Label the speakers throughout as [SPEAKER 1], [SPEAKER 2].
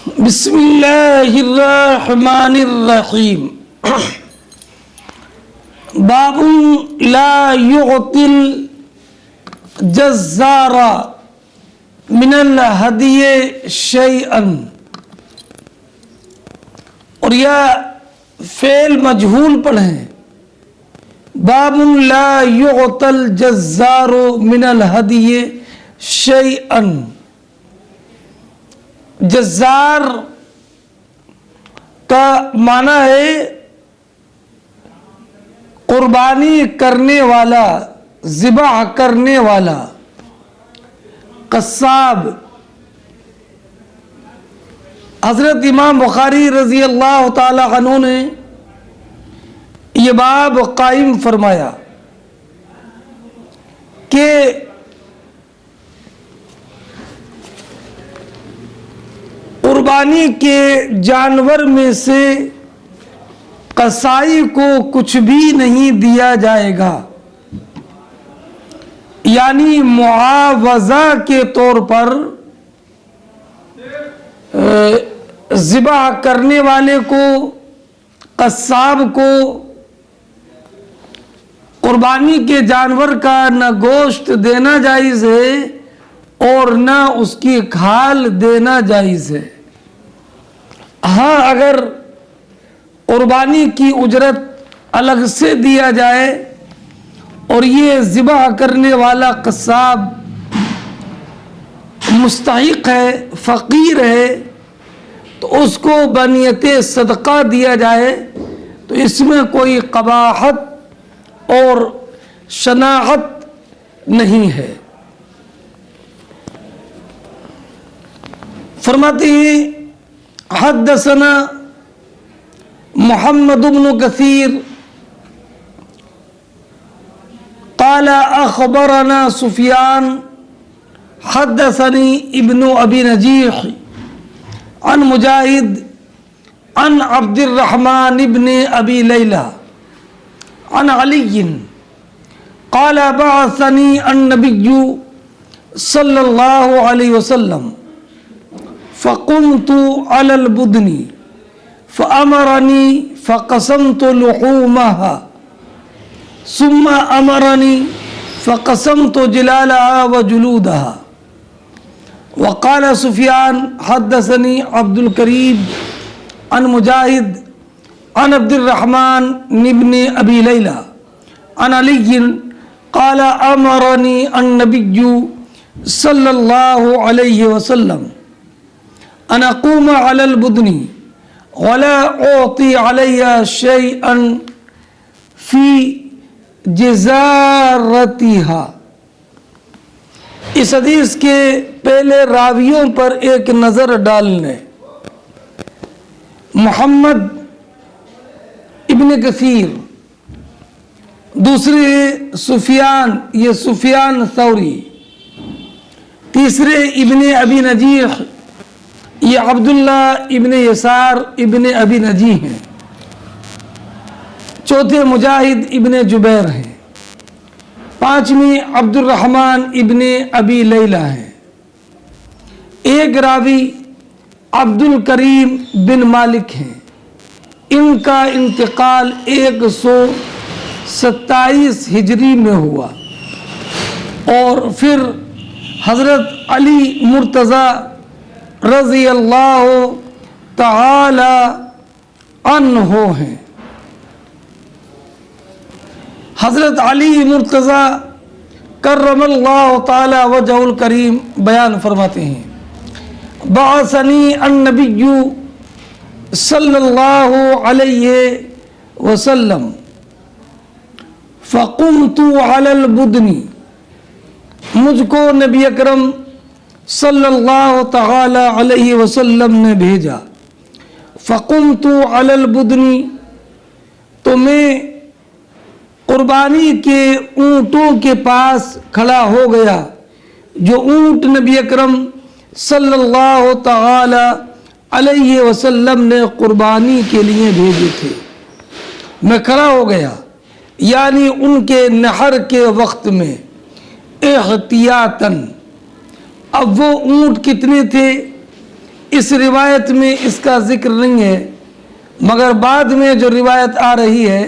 [SPEAKER 1] بسم اللہ الرحمن الرحیم باب لا يعطي الجزار من الہدی شیئا، اور یا فعل مجہول پڑھیں، باب لا يعطى الجزار من الہدی شیئا۔ جزار کا معنی ہے قربانی کرنے والا، ذبح کرنے والا، قصاب۔ حضرت امام بخاری رضی اللہ تعالی عنہ نے یہ باب قائم فرمایا کہ قربانی کے جانور میں سے قصائی کو کچھ بھی نہیں دیا جائے گا، یعنی معاوضہ کے طور پر ذبح کرنے والے کو، قصاب کو قربانی کے جانور کا نہ گوشت دینا جائز ہے اور نہ اس کی کھال دینا جائز ہے۔ ہاں اگر قربانی کی اجرت الگ سے دیا جائے اور یہ ذبح کرنے والا قصاب مستحق ہے، فقیر ہے، تو اس کو بنیت صدقہ دیا جائے تو اس میں کوئی قباحت اور شناعت نہیں ہے۔ فرماتے ہیں حدثنا محمد بن کثیر قال اخبرنا سفیان حدثني ابن ابی نجیح عن مجاہد عن عبد الرحمن ابن ابی لیلہ عن علی قال بعثني النبی صلی اللہ علیہ وسلم فقمت على البدن فأمرني فقسمت لحومها ثم أمرني فقسمت جلالها وجلودها۔ وقال سفيان حدثني عبد الكريم عن مجاهد عن عبد الرحمن بن أبي ليلى عن علي قال أمرني النبي صلى الله عليه وسلم أن أقوم على البدن ولا أعطي علي شيئا في جزارتها۔ اس حدیث کے پہلے راویوں پر ایک نظر ڈالنے۔ محمد ابن کثیر، دوسرے سفیان، یہ سفیان ثوری، تیسرے ابن ابی نجیح، یہ عبداللہ ابن یسار ابن ابی نجیح ہیں، چوتھے مجاہد ابن جبیر ہیں، پانچویں عبد الرحمن ابن ابی لیلہ ہیں، ایک راوی عبد الکریم بن مالک ہیں۔ ان کا انتقال 127 ہجری میں ہوا، اور پھر حضرت علی مرتضی رضی اللہ تعالی عنہ ہیں۔ حضرت علی مرتضی کرم اللہ تعالی وجہ الکریم بیان فرماتے ہیں، بعثنی النبی صلی اللہ علیہ وسلم فقمت علی البدن، مجھ کو نبی اکرم صلی اللہ تعالی علیہ وسلم نے بھیجا، فقمت علی البدن، تو میں قربانی کے اونٹوں کے پاس کھڑا ہو گیا، جو اونٹ نبی اکرم صلی اللہ تعالی علیہ وسلم نے قربانی کے لیے بھیجے تھے۔ میں کھڑا ہو گیا، یعنی ان کے نحر کے وقت میں احتیاطاً۔ اب وہ اونٹ کتنے تھے؟ اس روایت میں اس کا ذکر نہیں ہے، مگر بعد میں جو روایت آ رہی ہے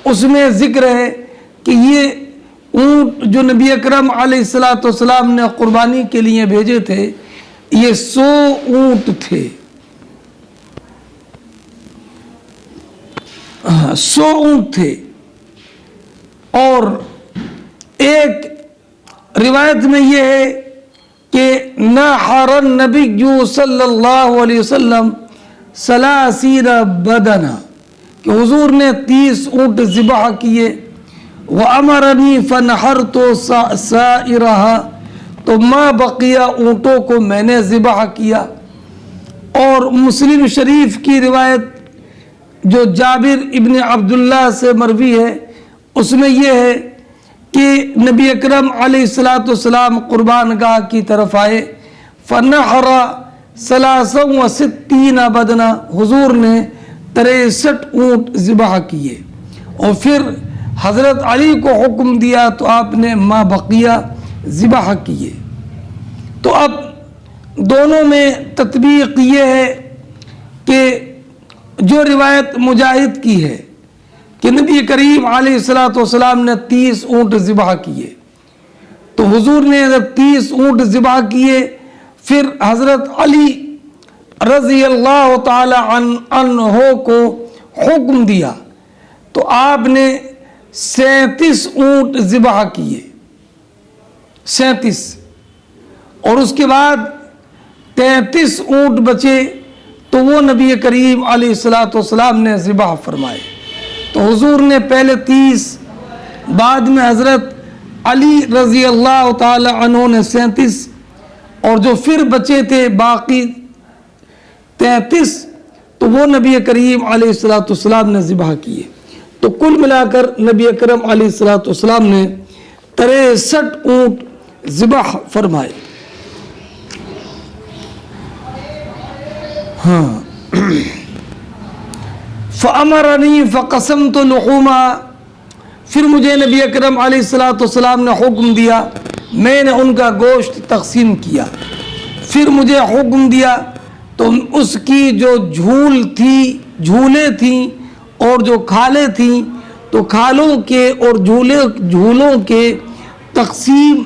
[SPEAKER 1] اس میں ذکر ہے کہ یہ اونٹ جو نبی اکرم علیہ السلام نے قربانی کے لیے بھیجے تھے یہ 100 اونٹ تھے، 100 اونٹ تھے۔ اور ایک روایت میں یہ ہے کہ نحر النبی صلی اللہ علیہ وسلم 30 بدنا، کہ حضور نے 30 اونٹ ذبح کیے۔ وَأَمَرَنِي فَنَحَرْتُ سَائِرَهَا، تو ما بقیہ اونٹوں کو میں نے ذبح کیا۔ اور مسلم شریف کی روایت جو جابر ابن عبداللہ سے مروی ہے اس میں یہ ہے کہ نبی اکرم علیہ السلام قربان گاہ کی طرف آئے، فنحر 63 بدنا، حضور نے 63 اونٹ ذبح کیے۔ اور پھر حضرت علی کو حکم دیا تو آپ نے ما بقیہ ذبح کیے۔ تو اب دونوں میں تطبیق یہ ہے کہ جو روایت مجاہد کی ہے کہ نبی کریم علیہ السلام نے 30 اونٹ ذبح کیے، تو حضور نے جب 30 اونٹ ذبح کیے پھر حضرت علی رضی اللہ تعالی عنہ کو حکم دیا تو آپ نے 37 اونٹ ذبح کیے، 37، اور اس کے بعد 33 اونٹ بچے تو وہ نبی کریم علیہ السلام نے ذبح فرمائے۔ تو حضور نے پہلے 30، بعد میں حضرت علی رضی اللہ تعالی عنہ نے 37، اور جو پھر بچے تھے باقی 33 تو وہ نبی کریم علیہ السلام نے ذبح کیے۔ تو کل ملا کر نبی اکرم علیہ السلام نے 63 اونٹ ذبح فرمائے۔ ہاں فَأَمَرَنِي فَقَسَمْتُ لُحُومَهَا، پھر مجھے نبی اکرم علیہ السلام نے حکم دیا، میں نے ان کا گوشت تقسیم کیا۔ پھر مجھے حکم دیا تو اس کی جو جھولیں تھیں اور جو کھالیں تھیں تو کھالوں کے اور جھولوں کے تقسیم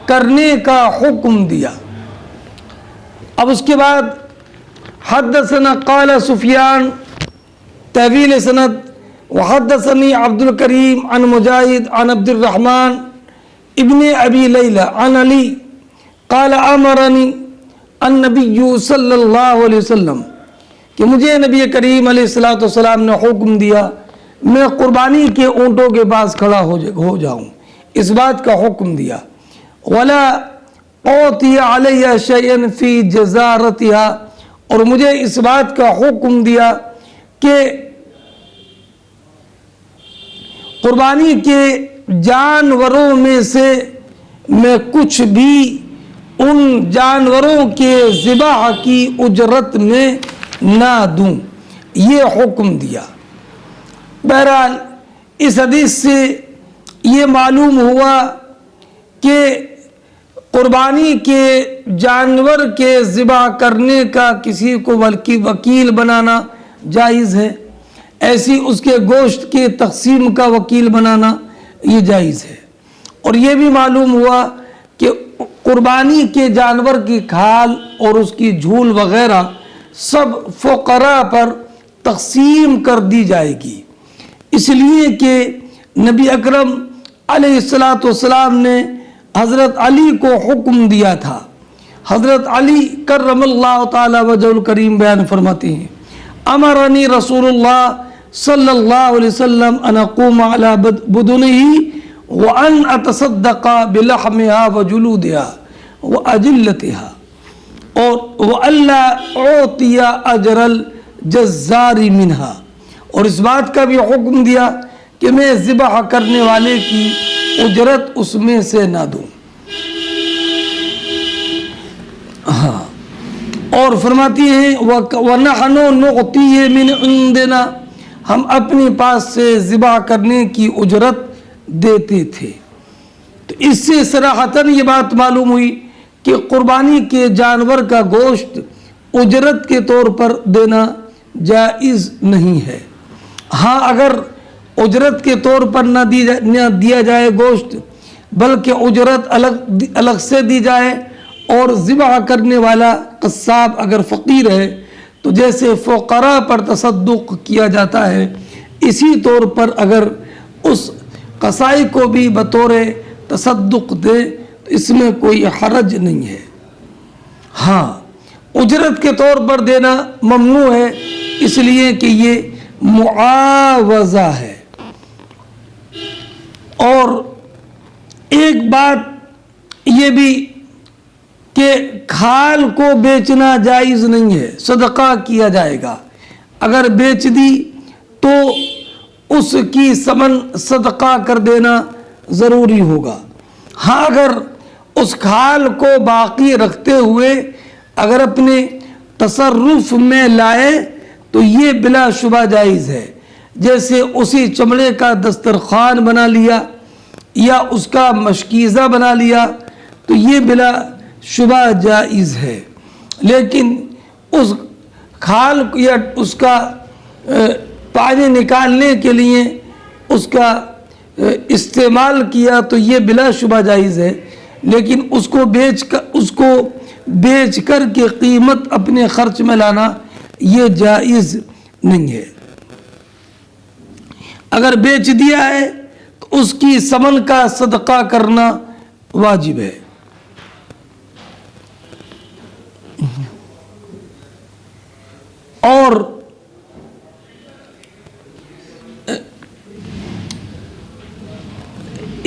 [SPEAKER 1] کرنے کا حکم دیا۔ اب اس کے بعد حدثنا قال سفیان طویل سند، وحدثنی عبد الکریم عن مجاہد عن عبد الرحمن ابن ابی لیلہ عن علی قال امرنی النبی صلی اللہ علیہ وسلم، کہ مجھے نبی کریم علیہ السلام نے حکم دیا میں قربانی کے اونٹوں کے پاس کھڑا ہو جاؤں، اس بات کا حکم دیا۔ ولا اوتی علیہ شیئا فی جزارتہا، اور مجھے اس بات کا حکم دیا کہ قربانی کے جانوروں میں سے میں کچھ بھی ان جانوروں کے ذبح کی اجرت میں نہ دوں، یہ حکم دیا۔ بہرحال اس حدیث سے یہ معلوم ہوا کہ قربانی کے جانور کے ذبح کرنے کا کسی کو وکیل بنانا جائز ہے، ایسی اس کے گوشت کے تقسیم کا وکیل بنانا یہ جائز ہے۔ اور یہ بھی معلوم ہوا کہ قربانی کے جانور کی کھال اور اس کی جھول وغیرہ سب فقراء پر تقسیم کر دی جائے گی، اس لیے کہ نبی اکرم علیہ السلام نے حضرت علی کو حکم دیا تھا۔ حضرت علی کرم اللہ تعالی وجہ الکریم بیان فرماتے ہیں، امرنی رسول اللہ صلی اللہ علیہ وسلم ان اقوم علی بدنہ وان اتصدق بلحمها وجلودها واجلتها اور والا اعطی اجر الجزار منها، اور اس بات کا بھی حکم دیا کہ میں ذبح کرنے والے کی اجرت اس میں سے نہ دوں۔ ہاں، اور فرماتی ہیں وَنَحْنُ نُعْطِيهِ مِنْ عِنْدِنَا، ہم اپنی پاس سے ذبح کرنے کی اجرت دیتے تھے۔ تو اس سے صراحتاً یہ بات معلوم ہوئی کہ قربانی کے جانور کا گوشت اجرت کے طور پر دینا جائز نہیں ہے۔ ہاں اگر اجرت کے طور پر نہ دیا جائے گوشت، بلکہ اجرت الگ سے دی جائے، اور ذبح کرنے والا قصاب اگر فقیر ہے تو جیسے فقراء پر تصدق کیا جاتا ہے، اسی طور پر اگر اس قصائی کو بھی بطور تصدق دے تو اس میں کوئی حرج نہیں ہے۔ ہاں اجرت کے طور پر دینا ممنوع ہے، اس لیے کہ یہ معاوضہ ہے۔ اور ایک بات یہ بھی کہ کھال کو بیچنا جائز نہیں ہے، صدقہ کیا جائے گا۔ اگر بیچ دی تو اس کی ثمن صدقہ کر دینا ضروری ہوگا۔ ہاں اگر اس کھال کو باقی رکھتے ہوئے اگر اپنے تصرف میں لائے تو یہ بلا شبہ جائز ہے، جیسے اسی چمڑے کا دسترخوان بنا لیا یا اس کا مشکیزہ بنا لیا تو یہ بلا شبہ جائز ہے۔ لیکن اس کھال یا اس کا پانی نکالنے کے لیے اس کا استعمال کیا تو یہ بلا شبہ جائز ہے، لیکن اس کو بیچ کر کے قیمت اپنے خرچ میں لانا یہ جائز نہیں ہے۔ اگر بیچ دیا ہے تو اس کی ثمن کا صدقہ کرنا واجب ہے۔ اور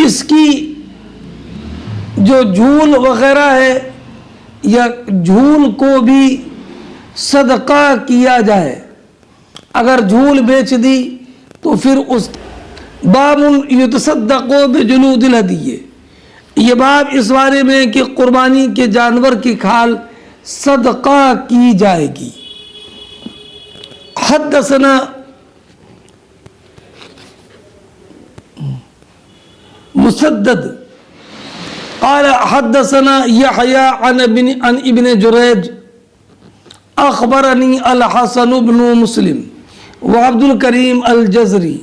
[SPEAKER 1] اس کی جو جھول وغیرہ ہے یا جھول کو بھی صدقہ کیا جائے، اگر جھول بیچ دی تو پھر اس باب یتصدق بجلود الہدیہ، یہ باب اس بارے میں کہ قربانی کے جانور کی کھال صدقہ کی جائے گی۔ حدثنا مسدد قال حدثنا يحيى عن ابن جريج أخبرني الحسن بن مسلم وعبد الكريم الجزري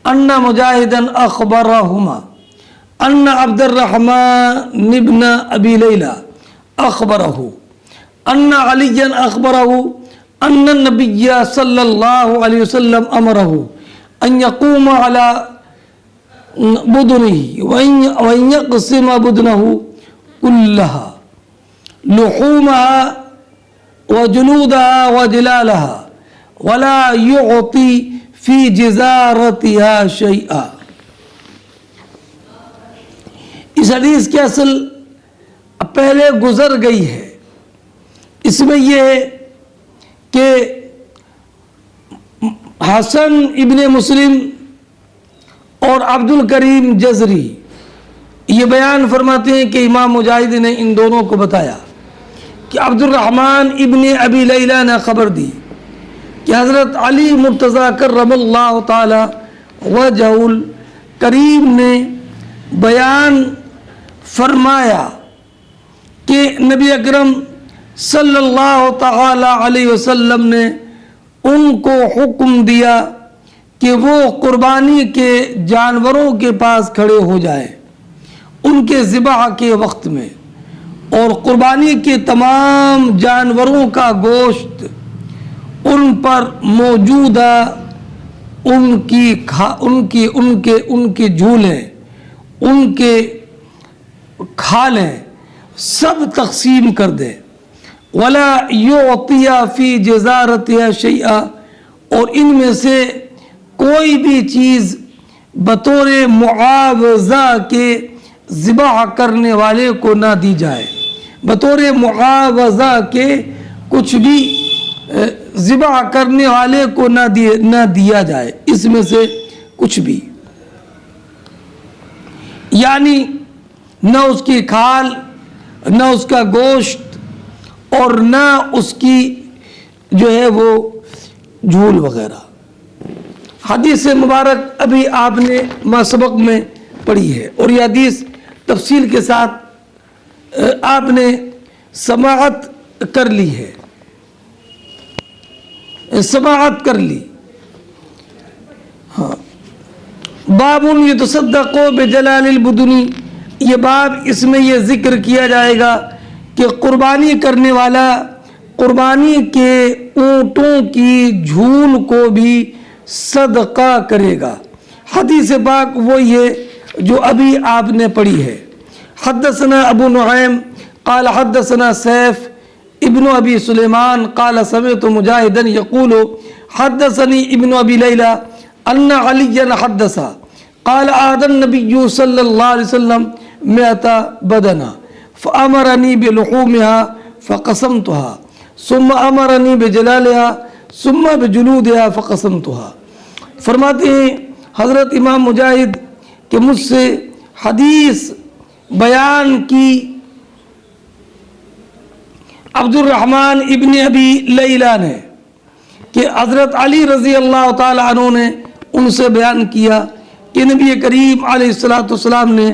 [SPEAKER 1] أن مجاهدا أخبرهما أن عبد الرحمن بن أبي ليلى أخبره أن عليا أخبره أن النبي صلى الله عليه وسلم أمره أن يقوم على بدنه وأن يقسم بدنه كلها لحومها وجلودها وجلالها ولا يعطي في جزارتها شيئا۔ اس حدیث کی اصل پہلے گزر گئی ہے، اس میں یہ ہے کہ حسن ابن مسلم اور عبد الکریم جزری یہ بیان فرماتے ہیں کہ امام مجاہد نے ان دونوں کو بتایا کہ عبد الرحمن ابن ابی لیلہ نے خبر دی کہ حضرت علی مرتضیٰ کرم اللہ تعالی وجہ الکریم نے بیان فرمایا کہ نبی اکرم صلی اللہ تعالی علیہ وسلم نے ان کو حکم دیا کہ وہ قربانی کے جانوروں کے پاس کھڑے ہو جائیں ان کے ذبح کے وقت میں، اور قربانی کے تمام جانوروں کا گوشت ان پر موجودہ ان کی جھولیں، ان کے کھالیں سب تقسیم کر دیں۔ ولا یعطی فی جزارتها شیئا، اور ان میں سے کوئی بھی چیز بطور معاوضہ کے ذبح کرنے والے کو نہ دی جائے، بطور معاوضہ کے کچھ بھی ذبح کرنے والے کو نہ دیا جائے، اس میں سے کچھ بھی، یعنی نہ اس کی کھال، نہ اس کا گوشت، اور نہ اس کی جو ہے وہ جھول وغیرہ۔ حدیث مبارک ابھی آپ نے ما سبق میں پڑھی ہے، اور یہ حدیث تفصیل کے ساتھ آپ نے سماعت کر لی ہے۔ سماعت کر لی. ہاں باب یتصدق بجلال البدنی، یہ باب اس میں یہ ذکر کیا جائے گا کہ قربانی کرنے والا قربانی کے اونٹوں کی جھول کو بھی صدقہ کرے گا. حدیث پاک وہ یہ جو ابھی آپ نے پڑھی ہے. حدثنا ابو نعیم قال حدثنا سیف ابن ابی سلیمان قال سمعت مجاہدا یقول حدثني ابن ابی لیلى ان علیا حدث قال عاد النبی صلی اللہ علیہ وسلم 100 بدنا فامرنی بلحومها فقسمتها ثم امرنی بجلالها ثم بجلودها فقسمتها. فرماتے ہیں حضرت امام مجاہد کہ مجھ سے حدیث بیان کی عبد الرحمن ابن ابی لیلہ نے کہ حضرت علی رضی اللہ تعالی عنہ نے ان سے بیان کیا کہ نبی کریم علیہ السلام نے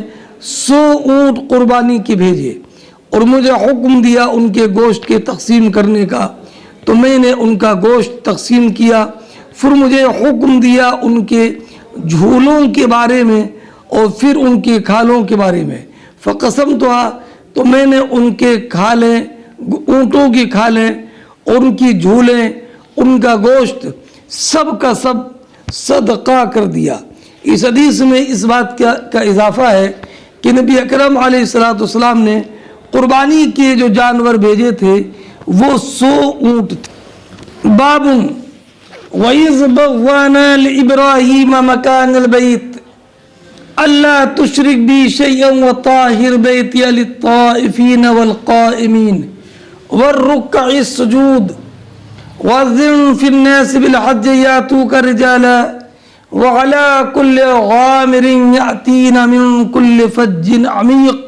[SPEAKER 1] 100 اونٹ قربانی کے بھیجے اور مجھے حکم دیا ان کے گوشت کے تقسیم کرنے کا، تو میں نے ان کا گوشت تقسیم کیا. پھر مجھے حکم دیا ان کے جھولوں کے بارے میں اور پھر ان کے کھالوں کے بارے میں. فقسمتها، تو میں نے ان کے کھالیں، اونٹوں کی کھالیں اور ان کی جھولیں، ان کا گوشت سب کا سب صدقہ کر دیا. اس حدیث میں اس بات کا اضافہ ہے کہ نبی اکرم علیہ السلام نے قربانی کے جو جانور بھیجے تھے وہ 100 اونٹ تھے. باب وَإِذْ بَوَّأْنَا لِإِبْرَاهِيمَ مَكَانَ الْبَيْتِ أَلَّا تُشْرِكْ بِي شَيْئًا وَطَهِّرْ بَيْتِيَ لِلطَّائِفِينَ وَالْقَائِمِينَ وَالرُّكَّعِ السُّجُودِ وَأَذِّن فِي النَّاسِ بِالْحَجِّ يَأْتُوكَ رِجَالًا وَعَلَى كُلِّ غَامِرٍ يَأْتِينَ مِنْ كُلِّ فَجٍّ عَمِيقٍ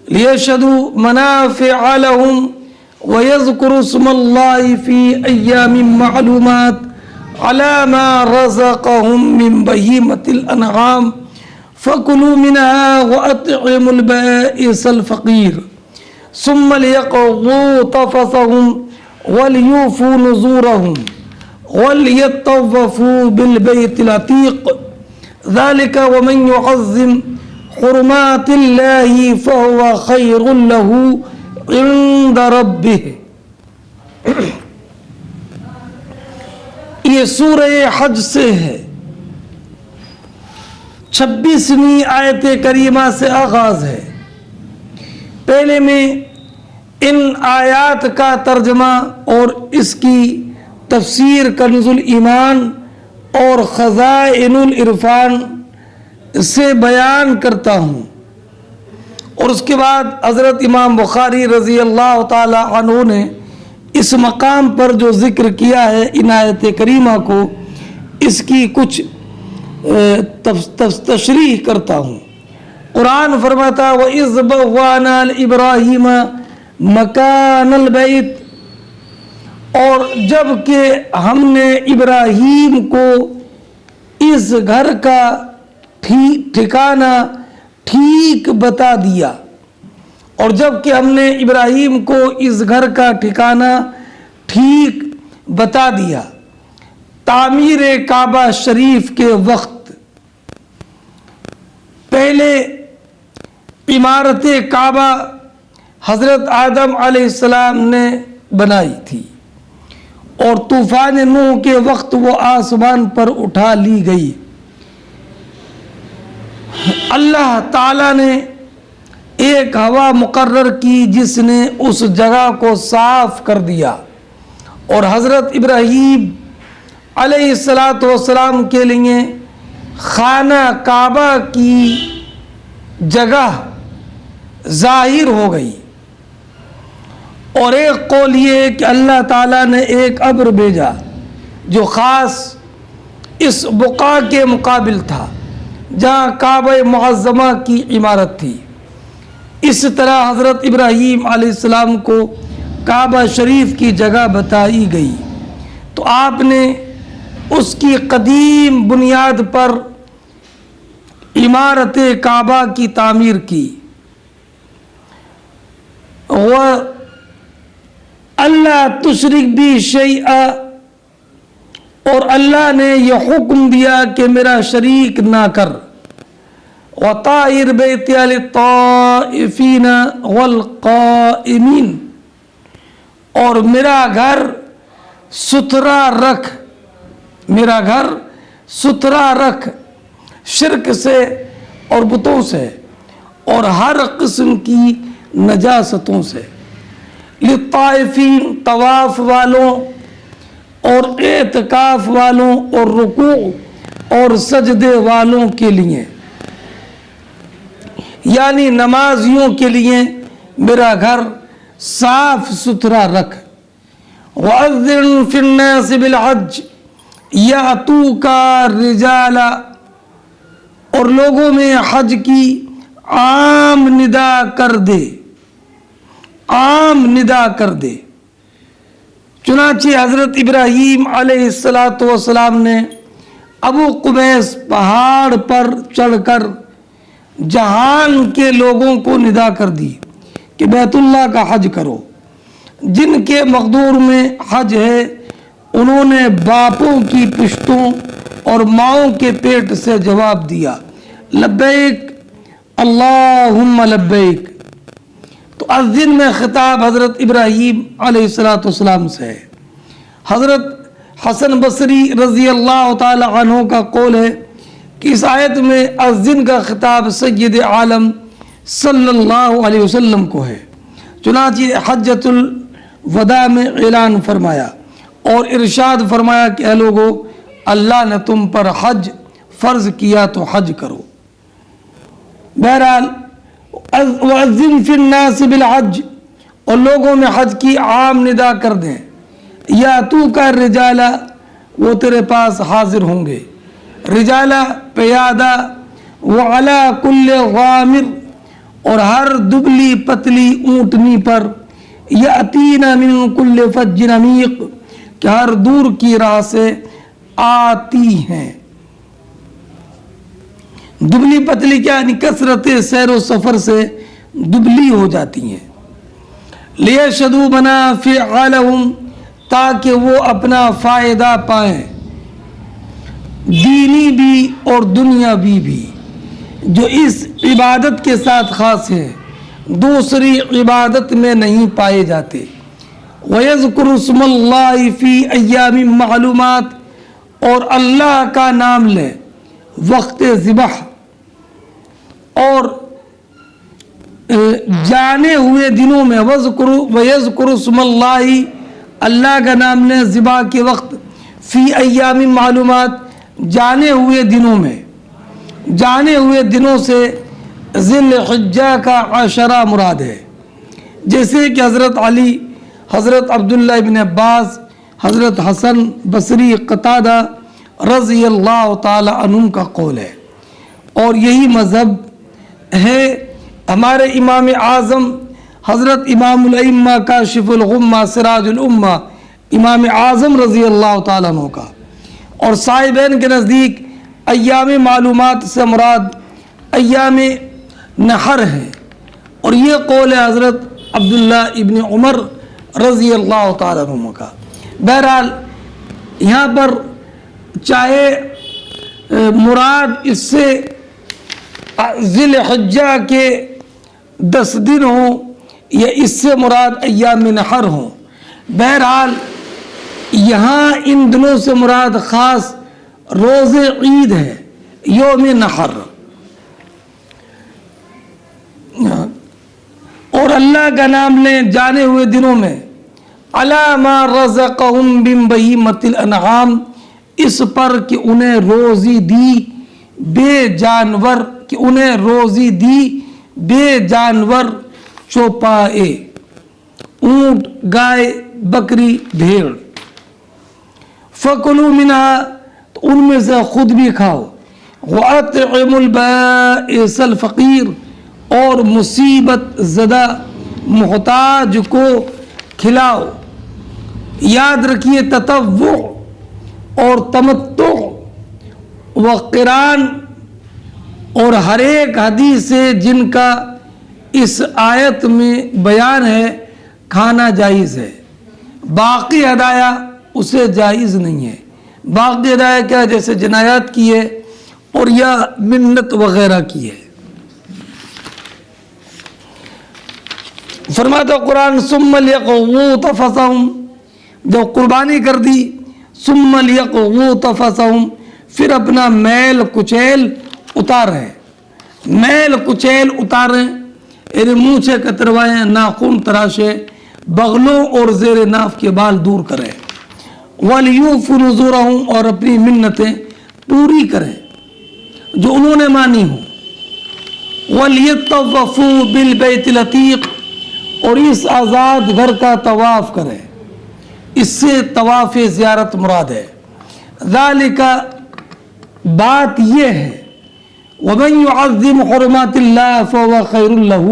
[SPEAKER 1] لِيَشْهَدُوا مَنَافِعَ لَهُمْ وَيَذْكُرُوا اسْمَ اللَّهِ فِي أَيَّامٍ مَّعْلُومَاتٍ عَلَى مَا رَزَقَهُم مِّن بَهِيمَةِ الْأَنْعَامِ فَكُلُوا مِنْهَا وَأَطْعِمُوا الْبَائِسَ الْفَقِيرَ ثُمَّ لِيَقْضُوا تَفَثَهُمْ وَلْيُوفُوا نُذُورَهُمْ وَلْيَطَّوَّفُوا بِالْبَيْتِ الْعَتِيقِ ذَلِكَ وَمَنْ يُعَظِّمْ حُرُمَاتِ اللَّهِ فَهُوَ خَيْرٌ لَهُ عِنْدَ رَبِّهِ. یہ سورہ حج سے ہے. 26ویں آیت کریمہ سے آغاز ہے. پہلے میں ان آیات کا ترجمہ اور اس کی تفسیر کنز الایمان اور خزائن العرفان سے بیان کرتا ہوں، اور اس کے بعد حضرت امام بخاری رضی اللہ تعالی عنہ نے اس مقام پر جو ذکر کیا ہے ان آیت کریمہ کو، اس کی کچھ تشریح کرتا ہوں. قرآن فرماتا وَإِذْ بَوَّأْنَا لِإِبْرَاهِيمَ مَكَانَ الْبَيْتِ، اور جب کہ ہم نے ابراہیم کو اس گھر کا ٹھکانہ ٹھیک بتا دیا، اور جب کہ ہم نے ابراہیم کو اس گھر کا ٹھکانہ ٹھیک بتا دیا تعمیر کعبہ شریف کے وقت. پہلے عمارت کعبہ حضرت آدم علیہ السلام نے بنائی تھی، اور طوفان نوح کے وقت وہ آسمان پر اٹھا لی گئی. اللہ تعالیٰ نے ایک ہوا مقرر کی جس نے اس جگہ کو صاف کر دیا، اور حضرت ابراہیم علیہ السلام کے لیے خانہ کعبہ کی جگہ ظاہر ہو گئی. اور ایک قول یہ ہے کہ اللہ تعالیٰ نے ایک ابر بھیجا جو خاص اس بقعہ کے مقابل تھا جہاں کعبہ معظمہ کی عمارت تھی. اس طرح حضرت ابراہیم علیہ السلام کو کعبہ شریف کی جگہ بتائی گئی، تو آپ نے اس کی قدیم بنیاد پر عمارت کعبہ کی تعمیر کی. اللہ تشرک بھی شیئا اور اللہ نے یہ حکم دیا کہ میرا شریک نہ کر. وَطَاهِرْ بَيْتِيَ لِلطَّائِفِينَ وَالْقَائِمِينَ، اور میرا گھر ستھرا رکھ، میرا گھر ستھرا رکھ شرک سے اور بتوں سے اور ہر قسم کی نجاستوں سے. للطائفین، طواف والوں اور اعتکاف والوں اور رکوع اور سجدے والوں کے لیے، یعنی نمازیوں کے لیے میرا گھر صاف ستھرا رکھ. وَأَذِّنْ فِي النَّاسِ بِالْحَجِّ يَأْتُوكَ رِجَالًا، اور لوگوں میں حج کی عام ندا کر دے، عام ندا کر دے. چنانچہ حضرت ابراہیم علیہ السلام نے ابو قبیس پہاڑ پر چڑھ کر جہان کے لوگوں کو ندا کر دی کہ بیت اللہ کا حج کرو. جن کے مقدور میں حج ہے انہوں نے باپوں کی پشتوں اور ماؤں کے پیٹ سے جواب دیا لبیک اللہم لبیک. تو اذن میں خطاب حضرت ابراہیم علیہ السلام سے ہے. حضرت حسن بصری رضی اللہ تعالی عنہ کا قول ہے کہ اس آیت میں اذن کا خطاب سید عالم صلی اللہ علیہ وسلم کو ہے. چنانچہ حجۃ الوداع میں اعلان فرمایا اور ارشاد فرمایا کہ اے لوگو، اللہ نے تم پر حج فرض کیا تو حج کرو. بہرحال وَأَذِّنْ فِي النَّاسِ بِالْحَجِّ، اور لوگوں میں حج کی عام ندا کر دیں. یَأْتُوكَ رِجَالًا، وہ تیرے پاس حاضر ہوں گے. رجالہ پیادہ، وَعَلَى كُلِّ غَامِرٍ، اور ہر دبلی پتلی اونٹنی پر، یأتین من کل فج عمیق، کہ ہر دور کی راہ سے آتی ہیں. دبلی پتلی کیا یعنی کثرت سیر و سفر سے دبلی ہو جاتی ہیں. لیشہدوا منافع لہم، تاکہ وہ اپنا فائدہ پائیں، دینی بھی اور دنیاوی بھی، جو اس عبادت کے ساتھ خاص ہے، دوسری عبادت میں نہیں پائے جاتے. وَيَذْكُرُ اسْمَ اللَّهِ فِي أَيَّامٍ مَعْلُومَاتٍ، اور اللہ کا نام لے وقت ذبح اور جانے ہوئے دنوں میں. وَيَذْكُرُ اسْمَ اللَّهِ، اللہ کا نام لے ذبح کے وقت، فی ایام معلومات، جانے ہوئے دنوں میں. جانے ہوئے دنوں سے ذی الحجہ کا عشرہ مراد ہے، جیسے کہ حضرت علی، حضرت عبداللہ ابن عباس، حضرت حسن بصری، قتادہ رضی اللہ تعالی عنہ کا قول ہے. اور یہی مذہب ہے ہمارے امام اعظم حضرت امام الائمہ کاشف الغمہ سراج الامہ امام اعظم رضی اللہ تعالیٰ عنہ کا. اور صاحبین کے نزدیک ایام معلومات سے مراد ایام نحر ہے، اور یہ قول ہے حضرت عبداللہ ابن عمر رضی اللہ تعالیٰ عنہ کا. بہرحال یہاں پر چاہے مراد اس سے ذی الحجہ کے 10 دن ہوں یا اس سے مراد ایام نحر ہوں، بہرحال یہاں ان دنوں سے مراد خاص روز عید ہے، یوم نحر. اور اللہ کا نام لیں جانے ہوئے دنوں میں، علی ما رزقہم من بہیمۃ الانعام، اس پر کہ انہیں روزی دی بے جانور، کہ انہیں روزی دی بے جانور چوپائے، اونٹ، گائے، بکری، بھیڑ. فَكُلُوا مِنْهَا، تو ان میں سے خود بھی کھاؤ. وَأَطْعِمُوا الْبَائِسَ الْفَقِيرَ، اور مصیبت زدہ محتاج کو کھلاؤ. یاد رکھیے تطوع اور تمتع و قران اور ہر ایک حدیث سے جن کا اس آیت میں بیان ہے کھانا جائز ہے، باقی ہدایہ اسے جائز نہیں ہے. باقی ادائے کیا جیسے جنایات کی ہے اور یا منت وغیرہ کی ہے۔ فرماتا قرآن ثم لیقضوا تفثهم، جب قربانی کر دی ثم لیقضوا تفثهم، پھر اپنا میل کچیل اتاریں، میل کچیل اتاریں، یعنی منہ کتروائیں، ناخن تراشیں، بغلوں اور زیر ناف کے بال دور کریں، وَلْيُوفُوا نُذُورَهُمْ، اور اپنی منتیں پوری کریں جو انہوں نے مانی ہوں، وَلْيَطَّوَّفُوا بِالْبَيْتِ الْعَتِيقِ، اور اس آزاد گھر کا طواف کریں، اس سے طواف زیارت مراد ہے۔ ذَلِكَ، بات یہ ہے، وَمَنْ يُعَظِّمْ حُرُمَاتِ اللَّهِ فَهُوَ خَيْرٌ لَهُ،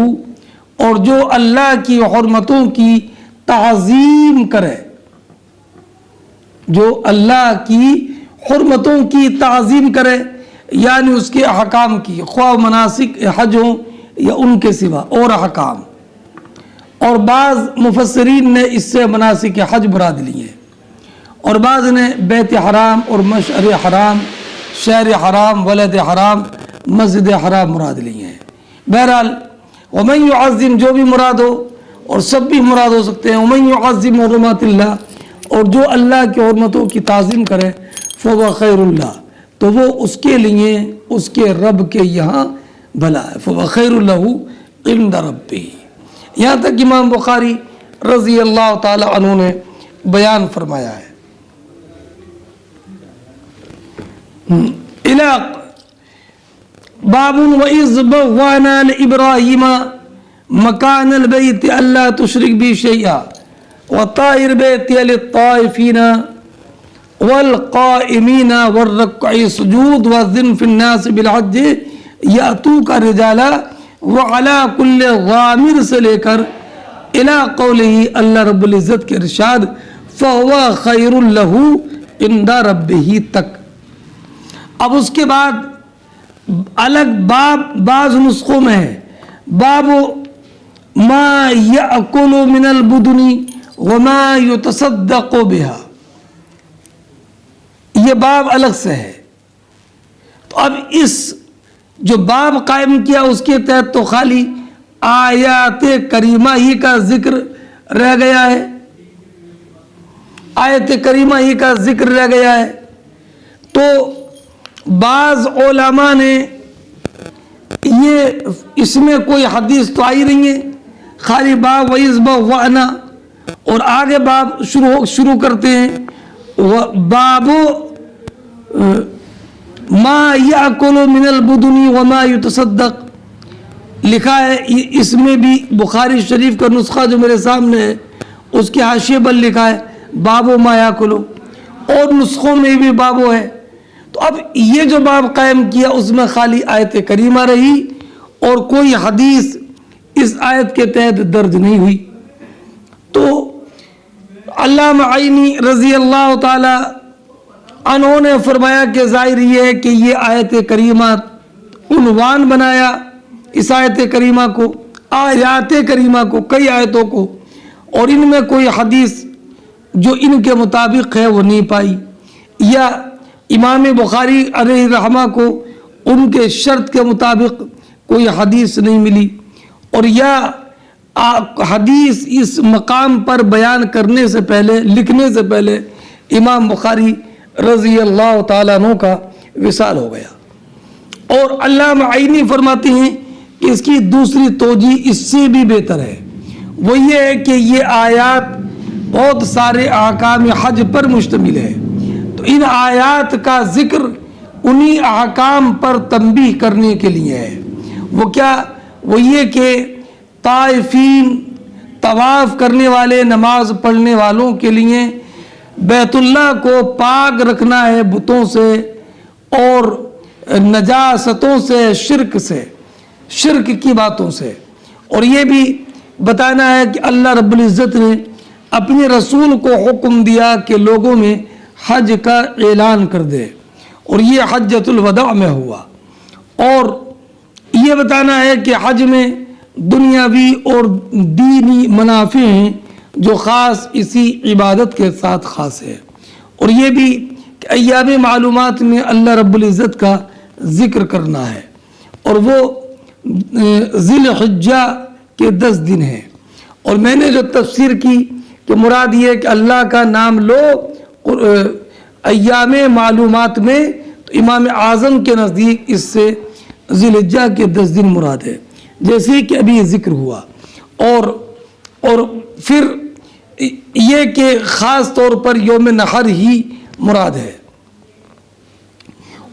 [SPEAKER 1] اور جو اللہ کی حرمتوں کی تعظیم کرے، جو اللہ کی حرمتوں کی تعظیم کرے یعنی اس کے احکام کی، خواہ مناسک حج ہوں یا ان کے سوا اور احکام، اور بعض مفسرین نے اس سے مناسک حج مراد لیے اور بعض نے بیت حرام اور مشعر حرام، شہر حرام، ولد حرام، مسجد حرام مراد لیے ہیں۔ بہرحال ومن يعظم جو بھی مراد ہو، اور سب بھی مراد ہو سکتے ہیں، ومن يعظم حرمات اللہ، اور جو اللہ کی حرمتوں کی تعظیم کرے، فهو خیر اللہ، تو وہ اس کے لیے اس کے رب کے یہاں بھلا ہے، فهو خیر له عند ربه۔ یہاں تک امام بخاری رضی اللہ تعالی عنہ نے بیان فرمایا ہے۔ باب وَإِذْ بَوَّأْنَا لِإِبْرَاهِيمَ مَكَانَ الْبَيْتِ أَلَّا تُشْرِكْ بِي شَيْئًا وَطَهِّرْ بَيْتِيَ لِلطَّائِفِينَ وَالْقَائِمِينَ وَالرُّكَّعِ السُّجُودِ وَأَذِّنْ فِي النَّاسِ بِالْحَجِّ يَأْتُوكَ رِجَالًا وَعَلَىٰ كُلِّ ضَامِرٍ سے لے کر اِلَىٰ قَوْلِهِ، اللہ رب العزت کے ارشاد فَهُوَ خَيْرٌ لَهُ عِندَ رَبِّهِ تک۔ اب اس کے بعد الگ باب بعض نسخوں میں ہے، باب ما یأکل من البدن وما یتصدق بها، یہ باب الگ سے ہے۔ تو اب اس جو باب قائم کیا اس کے تحت تو خالی آیات کریمہ ہی کا ذکر رہ گیا ہے، آیت کریمہ ہی کا ذکر رہ گیا ہے۔ تو بعض علماء نے یہ اس میں کوئی حدیث تو آئی نہیں ہے، خالی باب وَإِذْ بَوَّأْنَا، اور آگے باب شروع کرتے ہیں باب ما یأکل من البدن وما یتصدق، لکھا ہے اس میں بھی بخاری شریف کا نسخہ جو میرے سامنے ہے اس کے حاشیے پر لکھا ہے باب ما یأکل، اور نسخوں میں بھی بابو ہے۔ تو اب یہ جو باب قائم کیا اس میں خالی آیت کریمہ رہی اور کوئی حدیث اس آیت کے تحت درج نہیں ہوئی۔ تو علامہ عینی رضی اللہ تعالی عنہ نے فرمایا کہ ظاہر یہ ہے کہ یہ آیت کریمہ عنوان بنایا اس آیت کریمہ کو، آیات کریمہ کو، کئی آیتوں کو، اور ان میں کوئی حدیث جو ان کے مطابق ہے وہ نہیں پائی، یا امام بخاری علیہ رحمہ کو ان کے شرط کے مطابق کوئی حدیث نہیں ملی، اور یا حدیث اس مقام پر بیان کرنے سے پہلے، لکھنے سے پہلے امام بخاری رضی اللہ تعالیٰ عنہ کا وصال ہو گیا۔ اور علامہ عینی فرماتے ہیں کہ اس کی دوسری توجیہ اس سے بھی بہتر ہے، وہ یہ ہے کہ یہ آیات بہت سارے احکام حج پر مشتمل ہے، تو ان آیات کا ذکر انہی احکام پر تنبیہ کرنے کے لیے ہے۔ وہ کیا؟ وہ یہ کہ طائفین، طواف کرنے والے، نماز پڑھنے والوں کے لیے بیت اللہ کو پاک رکھنا ہے بتوں سے اور نجاستوں سے، شرک کی باتوں سے، اور یہ بھی بتانا ہے کہ اللہ رب العزت نے اپنے رسول کو حکم دیا کہ لوگوں میں حج کا اعلان کر دے، اور یہ حجۃ الوداع میں ہوا، اور یہ بتانا ہے کہ حج میں دنیاوی اور دینی منافع ہیں جو خاص اسی عبادت کے ساتھ خاص ہے، اور یہ بھی کہ ایام معلومات میں اللہ رب العزت کا ذکر کرنا ہے، اور وہ ذی الحجہ کے 10 دن ہیں۔ اور میں نے جو تفسیر کی کہ مراد یہ ہے کہ اللہ کا نام لو ایام معلومات میں، تو امام اعظم کے نزدیک اس سے ذی الحجہ کے 10 دن مراد ہے، جیسے کہ ابھی ذکر ہوا۔ اور پھر یہ کہ خاص طور پر یوم نحر ہی مراد ہے۔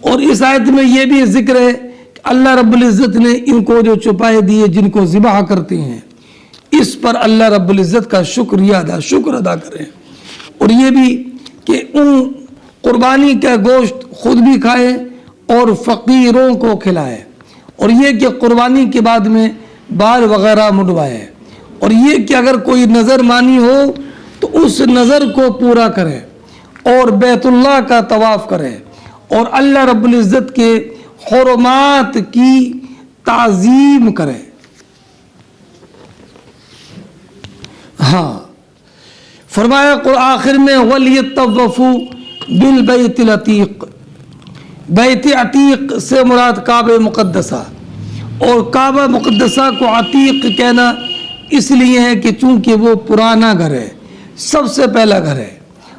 [SPEAKER 1] اور اس آیت میں یہ بھی ذکر ہے کہ اللہ رب العزت نے ان کو جو چوپائے دیے جن کو ذبح کرتے ہیں، اس پر اللہ رب العزت کا شکر ادا کریں، اور یہ بھی کہ ان قربانی کا گوشت خود بھی کھائیں اور فقیروں کو کھلائیں، اور یہ کہ قربانی کے بعد میں بال وغیرہ منڈوائیں، اور یہ کہ اگر کوئی نظر مانی ہو تو اس نظر کو پورا کریں اور بیت اللہ کا طواف کریں، اور اللہ رب العزت کے حرمات کی تعظیم کریں۔ ہاں فرمایا آخر میں وَلْيَطَّوَّفُوا بِالْبَيْتِ الْعَتِيقِ، بیت عتیق سے مراد کعبہ مقدسہ، اور کعبہ مقدسہ کو عتیق کہنا اس لیے ہے کہ چونکہ وہ پرانا گھر ہے، سب سے پہلا گھر ہے،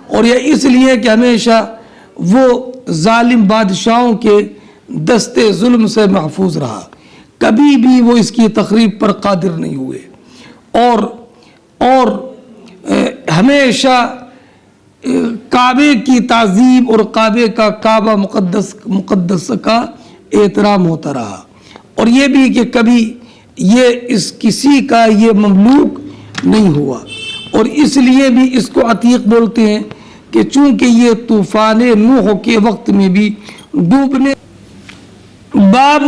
[SPEAKER 1] اور یہ اس لیے کہ ہمیشہ وہ ظالم بادشاہوں کے دستے ظلم سے محفوظ رہا، کبھی بھی وہ اس کی تخریب پر قادر نہیں ہوئے، اور ہمیشہ کعبے کی تعظیم اور کعبہ مقدس کا احترام ہوتا رہا، اور یہ بھی کہ کبھی یہ کسی کا یہ مملوک نہیں ہوا، اور اس لیے بھی اس کو عتیق بولتے ہیں کہ چونکہ یہ طوفان نوح کے وقت میں بھی ڈوبنے۔ باب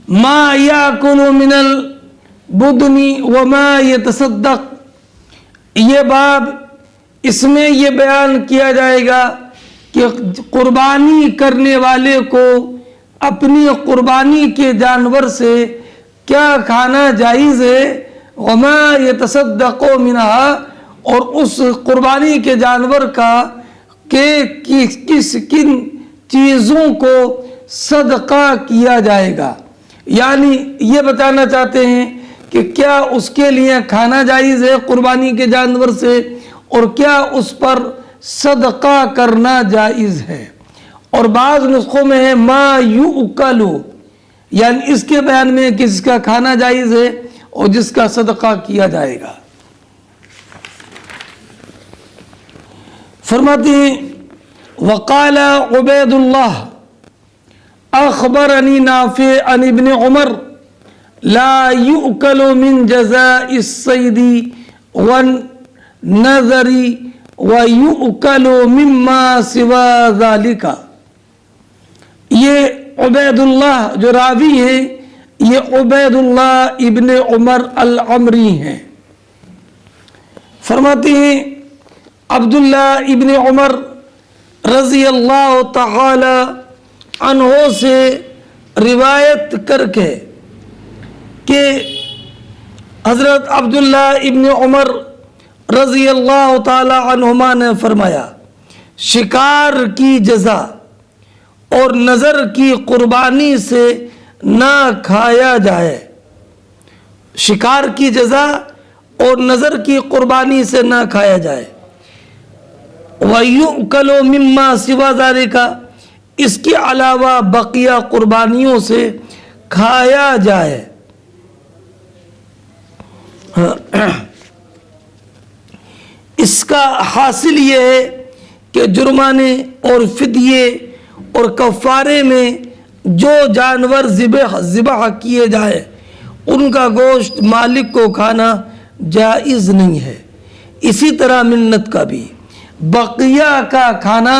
[SPEAKER 1] ما یاکل من البدن وما یتصدق، یہ باب اس میں یہ بیان کیا جائے گا کہ قربانی کرنے والے کو اپنی قربانی کے جانور سے کیا کھانا جائز ہے، وما یتصدق منہا، اور اس قربانی کے جانور کا کہ کن چیزوں کو صدقہ کیا جائے گا، یعنی یہ بتانا چاہتے ہیں کہ کیا اس کے لیے کھانا جائز ہے قربانی کے جانور سے، اور کیا اس پر صدقہ کرنا جائز ہے۔ اور بعض نسخوں میں ہے ما یؤکل، یعنی اس کے بیان میں کہ جس کا کھانا جائز ہے اور جس کا صدقہ کیا جائے گا۔ فرماتے ہیں وقال عبید اللہ اخبرنی نافع عن ابن عمر لا یؤکل من جزاء الصید والنذر ویؤکل مما سوا ذالک، یہ عبید اللہ جو راوی ہیں یہ عبید اللہ ابن عمر العمری ہیں۔ فرماتے ہیں عبداللہ ابن عمر رضی اللہ تعالی عنہ سے روایت کر کے کہ حضرت عبداللہ ابن عمر رضی اللہ تعالی عنہما نے فرمایا شکار کی جزا اور نظر کی قربانی سے نہ کھایا جائے، شکار کی جزا اور نظر کی قربانی سے نہ کھایا جائے، وَيُؤْكَلُ مِمَّا سِوَى ذَلِكَ، اس کے علاوہ بقیہ قربانیوں سے کھایا جائے۔ اس کا حاصل یہ ہے کہ جرمانے اور فدیے اور کفارے میں جو جانور ذبح کیے جائے ان کا گوشت مالک کو کھانا جائز نہیں ہے، اسی طرح منت کا بھی بقیہ کا کھانا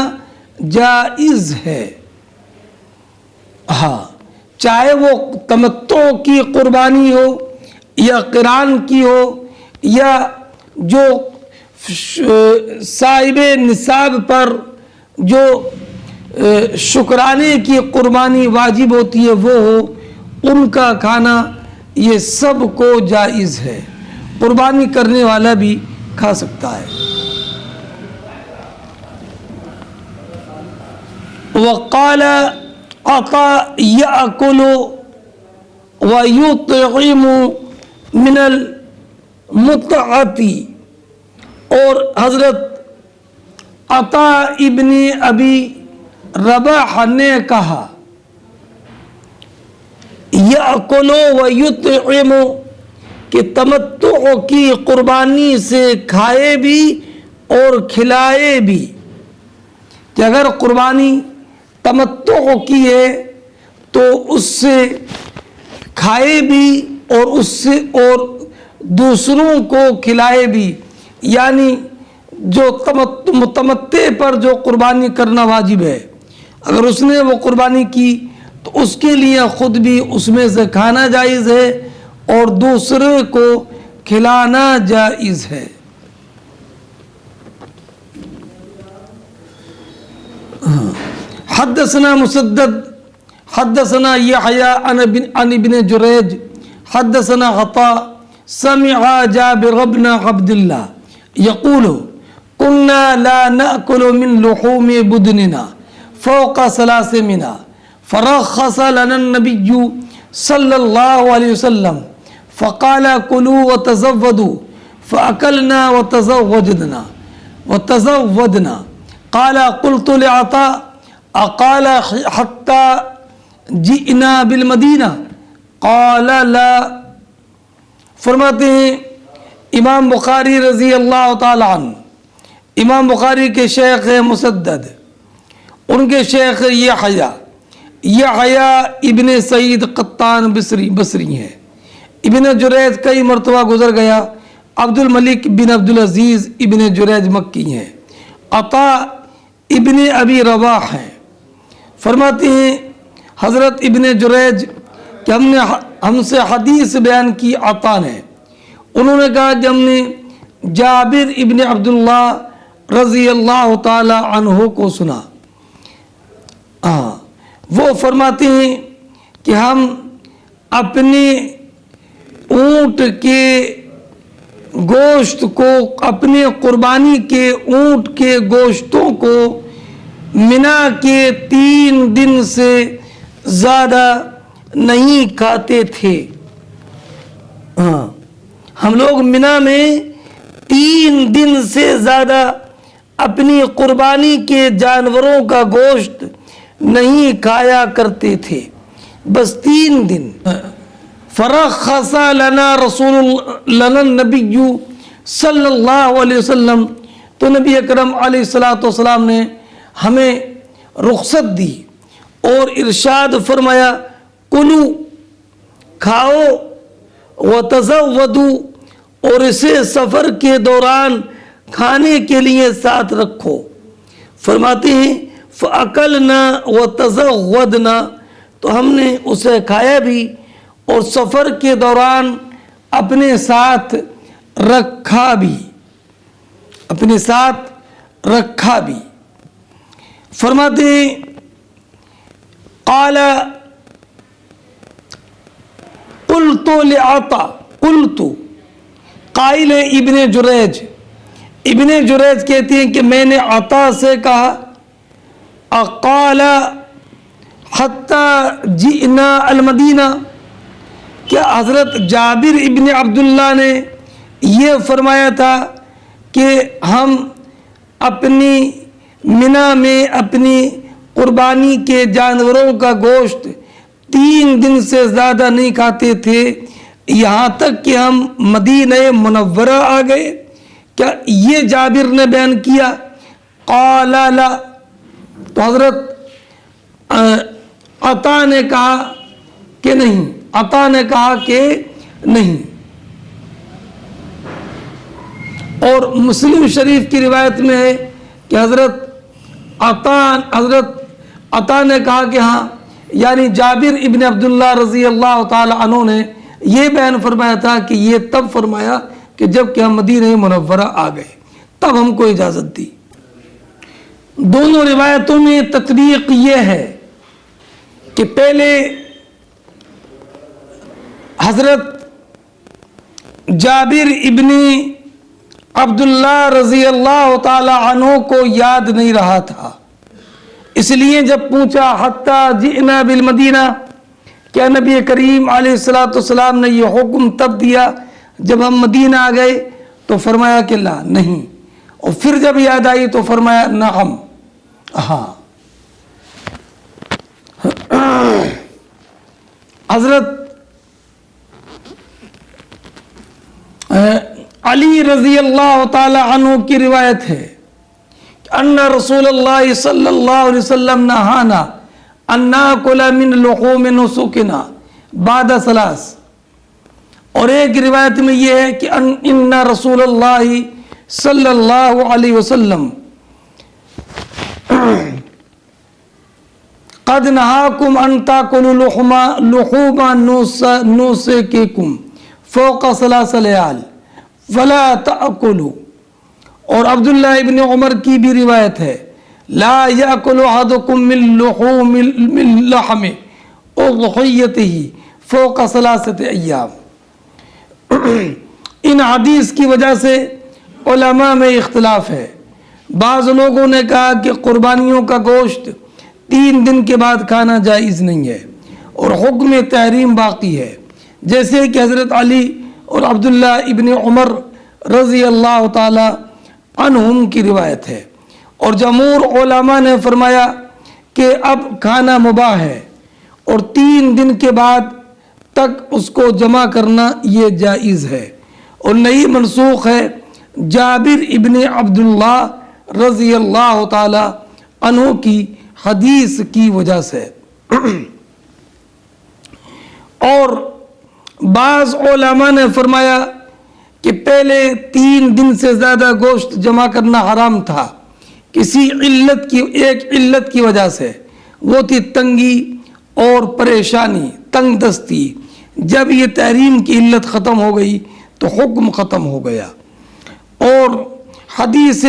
[SPEAKER 1] جائز ہے۔ ہاں چاہے وہ تمتع کی قربانی ہو یا قران کی ہو یا جو صاحب نصاب پر جو شکرانے کی قربانی واجب ہوتی ہے وہ ہو، ان کا کھانا یہ سب کو جائز ہے، قربانی کرنے والا بھی کھا سکتا ہے۔ وقال عطاء يأكل ويطعم من المتعة، اور حضرت عطاء ابن ابی رباح نے کہا یأکل ویطعم، کہ تمتع کی قربانی سے کھائے بھی اور کھلائے بھی، کہ اگر قربانی تمتع کی ہے تو اس سے کھائے بھی اور اس سے اور دوسروں کو کھلائے بھی، یعنی جو متمتع پر جو قربانی کرنا واجب ہے، اگر اس نے وہ قربانی کی تو اس کے لیے خود بھی اس میں سے کھانا جائز ہے اور دوسرے کو کھلانا جائز ہے۔ حدثنا مسدد حدثنا يحيى عن ابن جريج حدثنا عطاء سمع جابر بن عبد الله يقول كنا لا نأكل من لحوم بدننا فوق 3 منا، فرخص لنا النبي صلى الله عليه وسلم فقال كلوا وتزودوا، فأكلنا وتزودنا. قال قلت لعطاء اقال حتى جئنا بالمدینہ؟ قال لا. فرماتے ہیں امام بخاری رضی اللہ تعالی عنہ، امام بخاری کے شیخ مسدد، ان کے شیخ یحییٰ ابن سعید قطان بصری ہیں، ابن جریج کئی مرتبہ گزر گیا، عبد الملک بن عبد العزیز ابن جریج مکی ہیں، عطاء ابن ابی رباح ہیں۔ فرماتے ہیں حضرت ابن جریج کہ ہم سے حدیث بیان کی عطاء نے، انہوں نے کہا کہ ہم نے جابر ابن عبداللہ رضی اللہ تعالی عنہ کو سنا، وہ فرماتے ہیں کہ ہم اپنے اونٹ کے گوشت کو، اپنے قربانی کے اونٹ کے گوشتوں کو منا کے 3 دن سے زیادہ نہیں کھاتے تھے۔ ہم لوگ منا میں 3 دن سے زیادہ اپنی قربانی کے جانوروں کا گوشت نہیں کھایا کرتے تھے، بس 3 دن۔ فرخص لنا النبی صلی اللہ علیہ وسلم، تو نبی اکرم علیہ الصلوۃ نے ہمیں رخصت دی اور ارشاد فرمایا کلو، کھاؤ، وتزودوا، اور اسے سفر کے دوران کھانے کے لیے ساتھ رکھو۔ فرماتے ہیں فَأَكَلْنَا وَتَزَوَّدْنَا، تو ہم نے اسے کھایا بھی اور سفر کے دوران اپنے ساتھ رکھا بھی، اپنے ساتھ رکھا بھی۔ فرماتے ہیں قال قلت لعطاء، قلت قائل ہے ابن جریج، ابن جریج کہتے ہیں کہ میں نے عطاء سے کہا اقال حتی جئنا المدینہ، کیا حضرت جابر ابن عبداللہ نے یہ فرمایا تھا کہ ہم اپنی منا میں اپنی قربانی کے جانوروں کا گوشت 3 دن سے زیادہ نہیں کھاتے تھے یہاں تک کہ ہم مدینہ منورہ آ گئے؟ کیا یہ جابر نے بیان کیا؟ قال لا، تو حضرت عطاء نے کہا کہ نہیں، عطاء نے کہا کہ نہیں۔ اور مسلم شریف کی روایت میں ہے کہ حضرت عطاء نے کہا کہ ہاں، یعنی جابر ابن عبداللہ رضی اللہ تعالی عنہ نے یہ بیان فرمایا تھا کہ یہ تب فرمایا کہ جب کہ ہم مدینہ منورہ آ گئے تب ہم کو اجازت دی۔ دونوں روایتوں میں تطبیق یہ ہے کہ پہلے حضرت جابر ابن عبداللہ رضی اللہ تعالی عنہ کو یاد نہیں رہا تھا، اس لیے جب پوچھا حتیٰ جئنا بالمدینہ، کیا نبی کریم علیہ السلام نے یہ حکم تب دیا جب ہم مدینہ آ گئے؟ تو فرمایا کہ لا، نہیں. اور پھر جب یاد آئی تو فرمایا نعم، ہاں. حضرت علی رضی اللہ تعالی عنہ کی روایت ہے ان رسول اللہ صلی اللہ علیہ وسلم نہانا ان ناکل من لحوم نسکنا بعد ثلاث. اور ایک روایت میں یہ ہے کہ ان رسول اللہ صلی اللہ علیہ وسلم قد نہاکم ان تاکلوا لحوم نسککم فوق ثلاث لیال فلا تأکلوا. اور عبداللہ ابن عمر کی بھی روایت ہے لا یأکل احدکم من لحم اضحیتہ فوق ثلاثۃ ایام. ان حدیث کی وجہ سے علماء میں اختلاف ہے. بعض لوگوں نے کہا کہ قربانیوں کا گوشت 3 دن کے بعد کھانا جائز نہیں ہے اور حکم تحریم باقی ہے، جیسے کہ حضرت علی اور عبداللہ ابن عمر رضی اللہ تعالی عنہم کی روایت ہے. اور جمہور علماء نے فرمایا کہ اب کھانا مباح ہے اور 3 دن کے بعد تک اس کو جمع کرنا یہ جائز ہے. اور نہیں منسوخ ہے جابر ابن عبداللہ رضی اللہ تعالی عنہ کی حدیث کی وجہ سے. اور بعض علماء نے فرمایا کہ پہلے 3 دن سے زیادہ گوشت جمع کرنا حرام تھا کسی ایک علت کی وجہ سے، وہ تھی تنگی اور پریشانی، تنگ دستی. جب یہ تحریم کی علت ختم ہو گئی تو حکم ختم ہو گیا. اور حدیث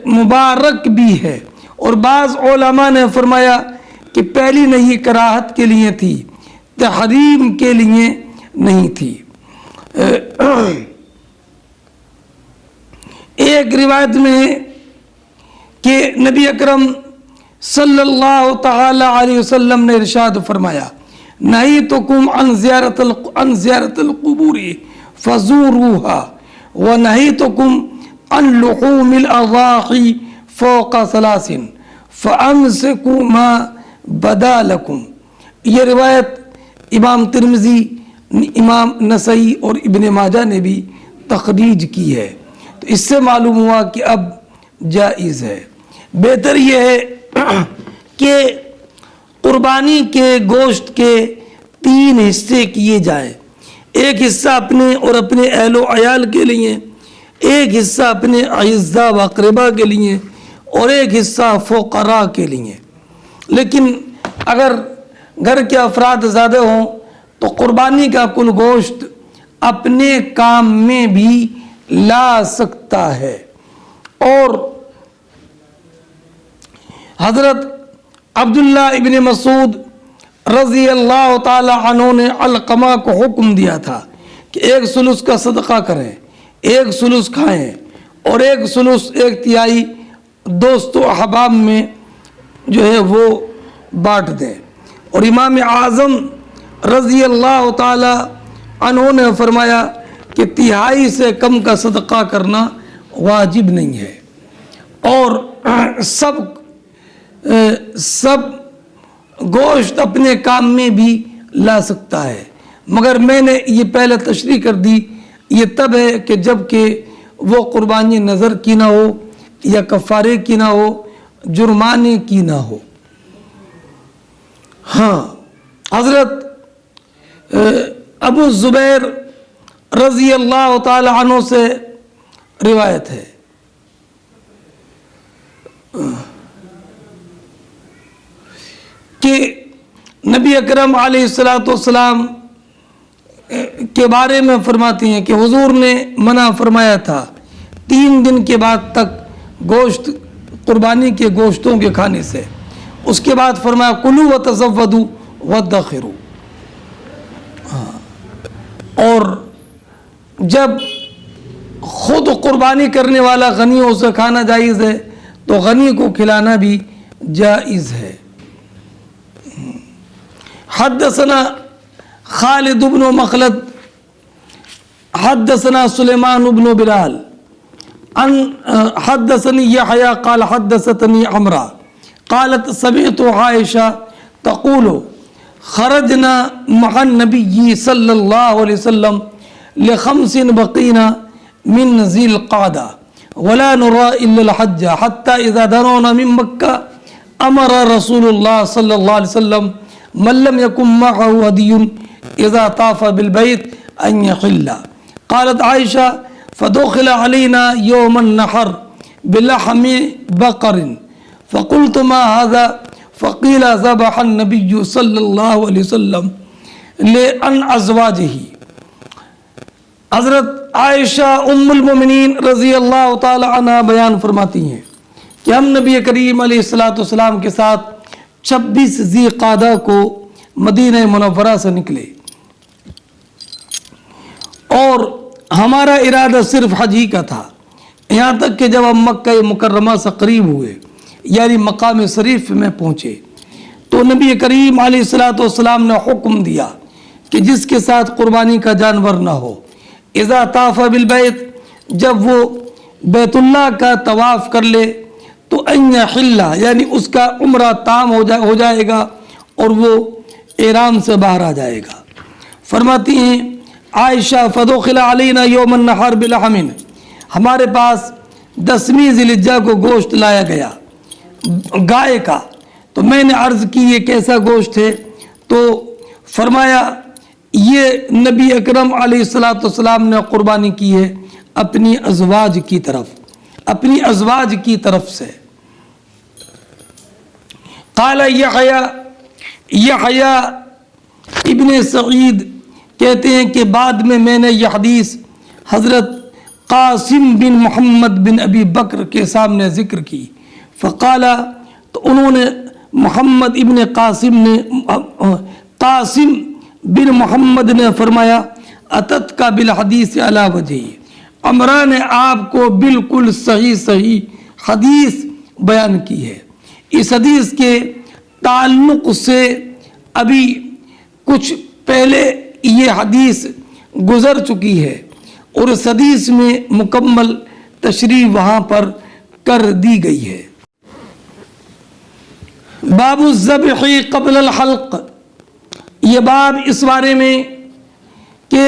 [SPEAKER 1] مبارک بھی ہے. اور بعض علماء نے فرمایا کہ پہلی نہیں کراہت کے لیے تھی، تحریم کے لیے نہیں تھی. ایک روایت میں ہے کہ نبی اکرم صلی اللہ تعالی علیہ وسلم نے ارشاد فرمایا نہیتکم عن زیارت القبور فزوروها ونہیتکم عن لحوم الاضاحی فوق 3 فامسکوا ما بدا لکم. یہ روایت امام ترمذی، امام نسائی اور ابن ماجہ نے بھی تخریج کی ہے. تو اس سے معلوم ہوا کہ اب جائز ہے. بہتر یہ ہے کہ قربانی کے گوشت کے 3 حصے کیے جائیں. ایک حصہ اپنے اور اپنے اہل و عیال کے لیے، ایک حصہ اپنے اعزاء و اقرباء کے لیے، اور ایک حصہ فقراء کے لیے. لیکن اگر گھر کے افراد زیادہ ہوں تو قربانی کا کل گوشت اپنے کام میں بھی لا سکتا ہے. اور حضرت عبداللہ ابن مسعود رضی اللہ تعالی عنہ نے علقمہ کو حکم دیا تھا کہ 1/3 کا صدقہ کریں، 1/3 کھائیں اور 1/3 1/3 دوست و احباب میں جو ہے وہ بانٹ دیں. اور امام اعظم رضی اللہ تعالی عنہ نے فرمایا کہ 1/3 سے کم کا صدقہ کرنا واجب نہیں ہے. اور سب گوشت اپنے کام میں بھی لا سکتا ہے، مگر میں نے یہ پہلے تشریح کر دی، یہ تب ہے کہ جب کہ وہ قربانی نظر کی نہ ہو یا کفارے کی نہ ہو، جرمانے کی نہ ہو. ہاں، حضرت ابو زبیر رضی اللہ تعالی عنہ سے روایت ہے کہ نبی اکرم علیہ السلام کے بارے میں فرماتی ہیں کہ حضور نے منع فرمایا تھا 3 دن کے بعد تک گوشت، قربانی کے گوشتوں کے کھانے سے. اس کے بعد فرمایا کلوا وتزودوا وادخروا. اور جب خود قربانی کرنے والا غنی ہو اسے کھانا جائز ہے تو غنی کو کھلانا بھی جائز ہے۔ حدثنا خالد بن مخلد حدثنا سلیمان بن بلال حدثني يحيى قال حدثتني عمرة قالت سمعت عائشة تقول خرجنا مع النبي صلى الله عليه وسلم لخمس بقينا من ذي القعدة ولا نرى إلا الحج حتى إذا دنونا من مكة أمر رسول الله صلى الله عليه وسلم من لم يكن معه هدي إذا طاف بالبيت أن يحل۔ قالت عائشة فدخل علينا يوم النحر بلحم بقر فقلت ما هذا فقيل ذبح النبي صلى الله عليه وسلم لأن أزواجه۔ حضرت عائشہ ام المومنین رضی اللہ تعالی عنہ بیان فرماتی ہیں کہ ہم نبی کریم علیہ السلام کے ساتھ 26 ذی قعدہ کو مدینہ منورہ سے نکلے اور ہمارا ارادہ صرف حج ہی کا تھا، یہاں تک کہ جب ہم مکہ مکرمہ سے قریب ہوئے یعنی مقام شریف میں پہنچے تو نبی کریم علیہ السلام نے حکم دیا کہ جس کے ساتھ قربانی کا جانور نہ ہو، اذا طاف بالبیت، جب وہ بیت اللہ کا طواف کر لے تو ان یحل، یعنی اس کا عمرہ تام ہو جائے گا اور وہ احرام سے باہر آ جائے گا۔ فرماتی ہیں عائشہ فدخل علینا یوم النحر بلحم، ہمارے پاس 10ویں ذی الحجہ کو گوشت لایا گیا گائے کا، تو میں نے عرض کی یہ کیسا گوشت ہے؟ تو فرمایا یہ نبی اکرم علیہ السلام نے قربانی کی ہے اپنی ازواج کی طرف سے۔ قال یحییٰ ابن سعید کہتے ہیں کہ بعد میں نے یہ حدیث حضرت قاسم بن محمد بن ابی بکر کے سامنے ذکر کی، فقال، تو انہوں نے محمد ابن قاسم بن محمد نے فرمایا اتت کا بالحدیث علی وجہ، عمرہ نے آپ کو بالکل صحیح حدیث بیان کی ہے۔ اس حدیث کے تعلق سے ابھی کچھ پہلے یہ حدیث گزر چکی ہے اور اس حدیث میں مکمل تشریح وہاں پر کر دی گئی ہے۔ باب الذبح قبل الحلق، یہ باب اس بارے میں کہ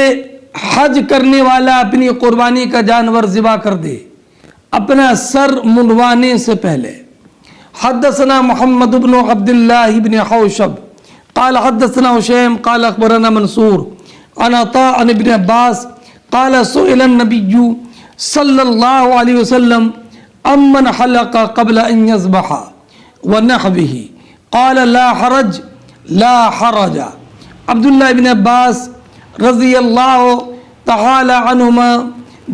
[SPEAKER 1] حج کرنے والا اپنی قربانی کا جانور ذبح کر دے اپنا سر منڈوانے سے پہلے۔ حدثنا محمد بن عبد اللہ بن حوشب قال حدثنا حشیم قال اخبرنا منصور عن عطاء عن ابن عباس قال سئل النبی صلی اللہ علیہ وسلم امن حلق قبل ان يذبح ونحوه قال لا حرج۔ عبداللہ ابن عباس رضی اللہ تعالی عنہما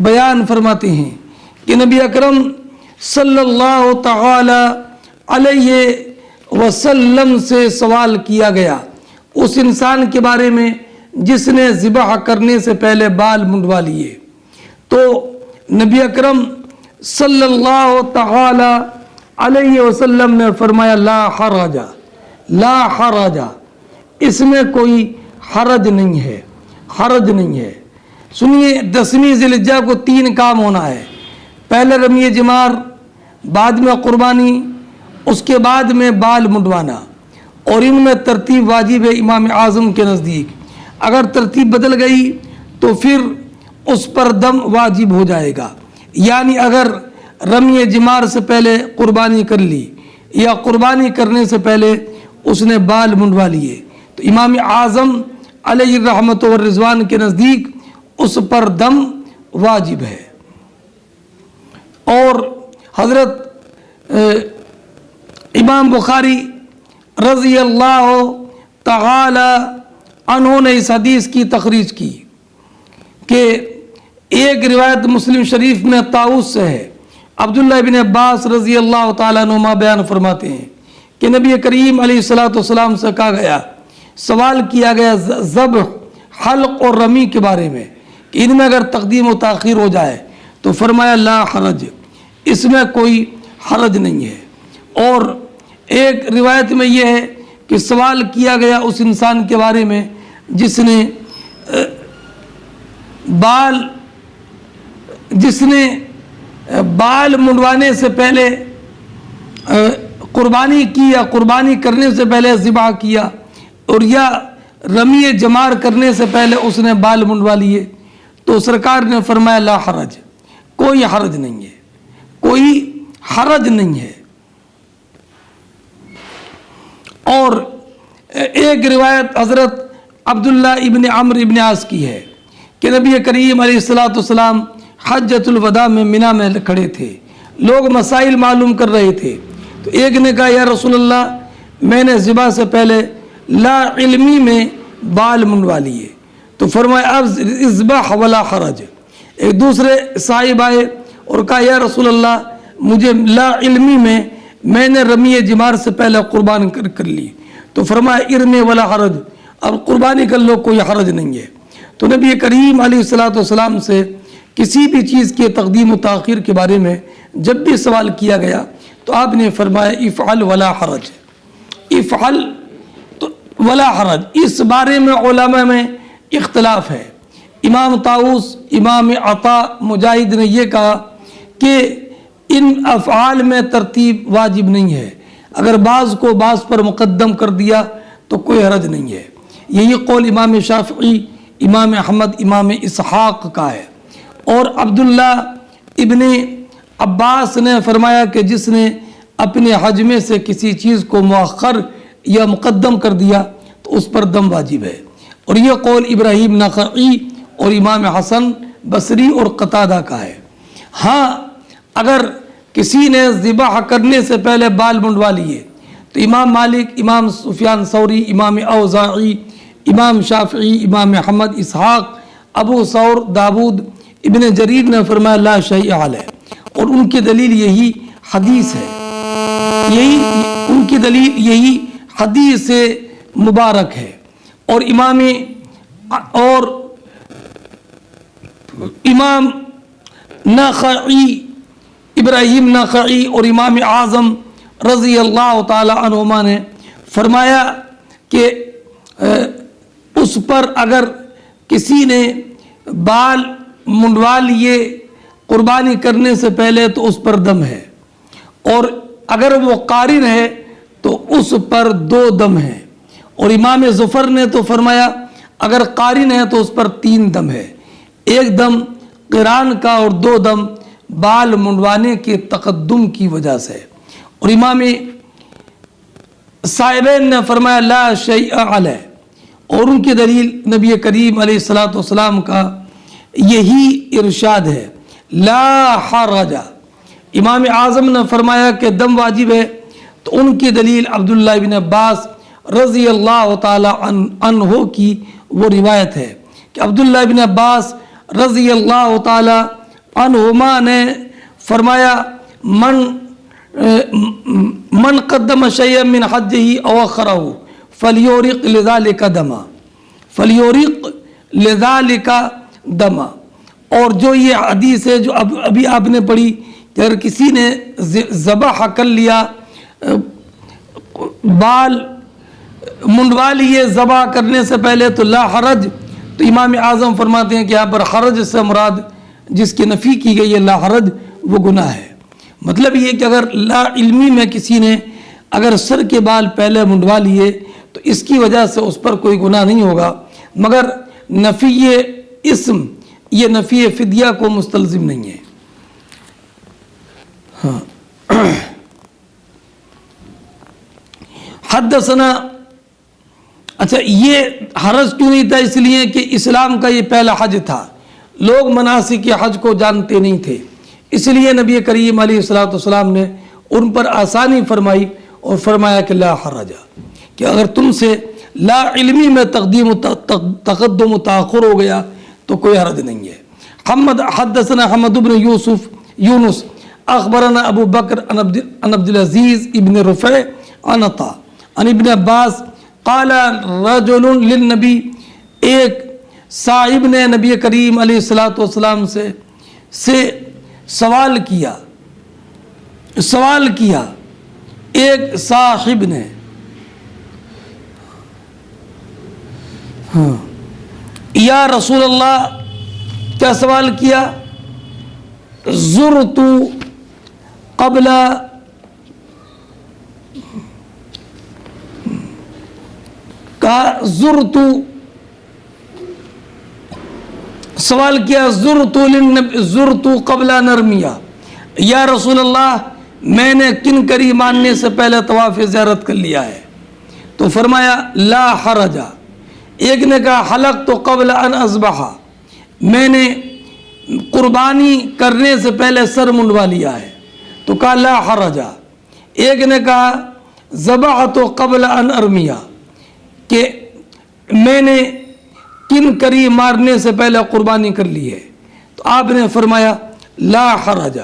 [SPEAKER 1] بیان فرماتے ہیں کہ نبی اکرم صلی اللہ تعالی علیہ وسلم سے سوال کیا گیا اس انسان کے بارے میں جس نے ذبح کرنے سے پہلے بال منڈوا لیے، تو نبی اکرم صلی اللہ تعالی علیہ وسلم نے فرمایا لا حرج، اس میں کوئی حرج نہیں ہے۔ سنیے 10ویں ذی الحجہ کو 3 کام ہونا ہے، پہلے رمی جمار، بعد میں قربانی، اس کے بعد میں بال منڈوانا، اور ان میں ترتیب واجب ہے امام اعظم کے نزدیک۔ اگر ترتیب بدل گئی تو پھر اس پر دم واجب ہو جائے گا، یعنی اگر رمی جمار سے پہلے قربانی کر لی یا قربانی کرنے سے پہلے اس نے بال منڈوا لیے تو امام اعظم علیہ الرحمت والرضوان کے نزدیک اس پر دم واجب ہے۔ اور حضرت امام بخاری رضی اللہ تعالی عنہ نے اس حدیث کی تخریج کی کہ ایک روایت مسلم شریف میں طاؤس سے ہے، عبداللہ ابن عباس رضی اللہ تعالیٰ عنہما بیان فرماتے ہیں کہ نبی کریم علیہ السلام سے کہا گیا، سوال کیا گیا ذبح، حلق اور رمی کے بارے میں کہ ان میں اگر تقدیم و تاخیر ہو جائے تو فرمایا لا حرج، اس میں کوئی حرج نہیں ہے۔ اور ایک روایت میں یہ ہے کہ سوال کیا گیا اس انسان کے بارے میں جس نے بال منڈوانے سے پہلے قربانی کی یا قربانی کرنے سے پہلے ذبح کیا، اور یا رمی جمار کرنے سے پہلے اس نے بال منڈوا لیے، تو سرکار نے فرمایا لا حرج، کوئی حرج نہیں ہے، کوئی حرج نہیں ہے۔ اور ایک روایت حضرت عبداللہ ابن عمرو ابن عاص کی ہے کہ نبی کریم علیہ السلام حجۃ الوداع میں منی میں کھڑے تھے، لوگ مسائل معلوم کر رہے تھے، تو ایک نے کہا یا رسول اللہ میں نے ذبح سے پہلے لا علمی میں بال منڈوا لیے، تو فرمایا اب اذبح ولا حرج۔ ایک دوسرے صاحب آئے اور کہا یا رسول اللہ مجھے لا علمی میں نے رمی جمار سے پہلے قربان کر لی، تو فرمایا ارمی ولا حرج، اب قربانی کر لو، کوئی حرج نہیں ہے۔ تو نبی کریم علیہ السلام سے کسی بھی چیز کے تقدیم و تاخیر کے بارے میں جب بھی سوال کیا گیا تو آپ نے فرمایا افعل ولا حرج، افعل ولا حرج۔ اس بارے میں علماء میں اختلاف ہے۔ امام طاؤس، امام عطا، مجاہد نے یہ کہا کہ ان افعال میں ترتیب واجب نہیں ہے، اگر بعض کو بعض پر مقدم کر دیا تو کوئی حرج نہیں ہے۔ یہی قول امام شافعی، امام احمد، امام اسحاق کا ہے۔ اور عبداللہ ابن عباس نے فرمایا کہ جس نے اپنے حج میں سے کسی چیز کو مؤخر یا مقدم کر دیا تو اس پر دم واجب ہے، اور یہ قول ابراہیم نخعی اور امام حسن بصری اور قتادہ کا ہے۔ ہاں اگر کسی نے ذبح کرنے سے پہلے بال منڈوا لیے تو امام مالک، امام سفیان ثوری، امام اوزاعی، امام شافعی، امام احمد، اسحاق، ابو ثور، داود، ابن جریر نے فرمایا لا شیء علیہ، اور ان کی دلیل یہی حدیث ہے، ان کی دلیل یہی حدیث مبارک ہے۔ اور امام نخعی، ابراہیم نخعی اور امام اعظم رضی اللہ تعالی عنہما نے فرمایا کہ اس پر اگر کسی نے بال منڈوا لیے قربانی کرنے سے پہلے تو اس پر دم ہے، اور اگر وہ قارن ہے تو اس پر 2 دم ہے، اور امام ظفر نے تو فرمایا اگر قارن ہے تو اس پر 3 دم ہے، 1 دم قران کا اور 2 دم بال منڈوانے کے تقدم کی وجہ سے۔ اور امام صاحبین نے فرمایا لا شیء علیہ، اور ان کی دلیل نبی کریم علیہ السلام کا یہی ارشاد ہے لا حرج۔ امام اعظم نے فرمایا کہ دم واجب ہے، تو ان کی دلیل عبداللہ بن عباس رضی اللہ تعالی عنہ کی وہ روایت ہے کہ عبداللہ بن عباس رضی اللہ تعالی عنہما نے فرمایا من قدم شیئا من حجہ او اخرہ فلیورق لذالک دما، فلیورق لذالک دما۔ اور جو یہ حدیث ہے جو ابھی آپ نے پڑھی کہ اگر کسی نے ذبح کر لیا، بال منڈوا لیے ذبح کرنے سے پہلے تو لا حرج، تو امام اعظم فرماتے ہیں کہ یہاں پر حرج سے مراد جس کی نفی کی گئی ہے لا حرج، وہ گناہ ہے۔ مطلب یہ کہ اگر لا علمی میں کسی نے اگر سر کے بال پہلے منڈوا لیے تو اس کی وجہ سے اس پر کوئی گناہ نہیں ہوگا، مگر نفی اسم، یہ نفی فدیہ کو مستلزم نہیں ہے۔ حدثنا، اچھا یہ حرج کیوں نہیں تھا؟ اس لیے کہ اسلام کا یہ پہلا حج تھا، لوگ مناسک حج کو جانتے نہیں تھے، اس لیے نبی کریم علیہ السلام نے ان پر آسانی فرمائی اور فرمایا کہ لا حرج، کہ اگر تم سے لا علمی میں تقدم و تاخر ہو گیا تو کوئی حرج نہیں ہے۔ حدثنا حمد بن یونس اخبرنا ابو بکر عن عبد العزیز ابن رفع عن عطا عن ابن عباس قال رجل للنبی، ایک صاحب نے نبی کریم علیہ السلام سے سوال کیا، ایک صاحب نے یا رسول اللہ کیا سوال کیا؟ زرت قبل زرت سوال کیا زرت قبل نرمیہ، یا رسول اللہ میں نے کن کری ماننے سے پہلے طواف زیارت کر لیا ہے؟ تو فرمایا لا حرج۔ ایک نے کہا حلقت قبل ان اذبح، میں نے قربانی کرنے سے پہلے سر منڈوا لیا ہے، تو کہا لا حرج۔ ایک نے کہا ذبحت قبل ان ارمیہ، کہ میں نے کن کری مارنے سے پہلے قربانی کر لی ہے، تو آپ نے فرمایا لا حرج۔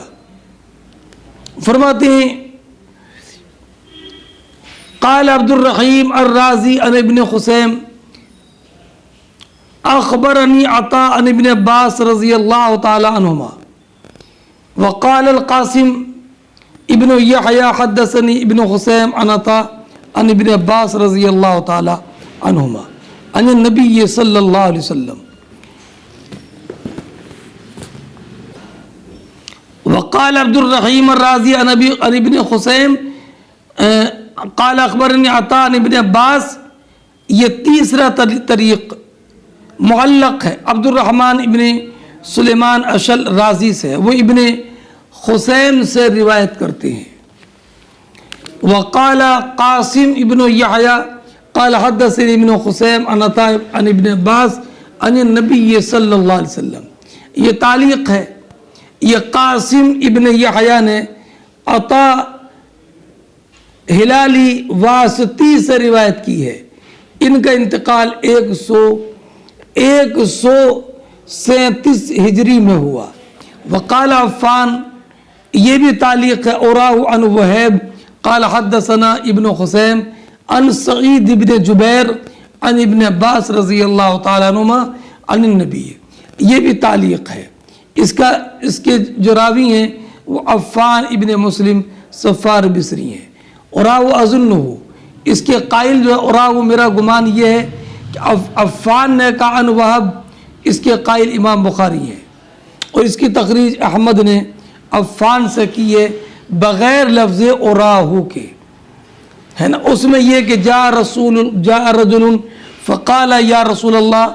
[SPEAKER 1] فرماتے ہیں قال عبد الرحیم الرازی عن ابن خسیم اخبرنی عطاء عن ابن عباس رضی اللہ تعالی عنہما وقال القاسم ابن یحییٰ حدثنی ابن خسیم عن عطاء عن ابن عباس رضی اللہ تعالی عنہما عن النبی صلی اللہ علیہ وسلم وقال عبد الرحیم الرازی عن ابن خسیم قال اخبرنی عطاء عن ابن عباس۔ یہ تیسرا طریق معلق ہے عبد الرحمن ابن سلیمان اشل رازی سے، وہ ابن خسیم سے روایت کرتے ہیں۔ وقال قاسم ابن یحییٰ قال حدثني ابن خسیم عن عطاء عن ابن عباس عن النبی صلی اللہ علیہ وسلم۔ یہ تعلیق ہے، یہ قاسم ابن یحییٰ نے عطاء ہلالی واسطی سے روایت کی ہے۔ ان کا انتقال 137 ہجری میں ہوا۔ وقال عفان، یہ بھی تعلیق ہے، اوراہ عن وہیب قال حدثنا ابن خسیم عن سعید ابن جبیر عن ابن عباس رضی اللہ تعالیٰ عنہما عن النبی۔ یہ بھی تعلیق ہے، اس کے جو راوی ہیں وہ عفان ابن مسلم صفار بصری ہیں۔ اوراہ اظنہ، اس کے قائل جو ہے اوراہ، میرا گمان یہ ہے کہ عفان نے کہا عن وہب، اس کے قائل امام بخاری ہیں، اور اس کی تخریج احمد نے عفان سے کی ہے بغیر لفظ اوراہ کے، ہے نا۔ اس میں یہ کہ جاء رجل فقال یا رسول اللہ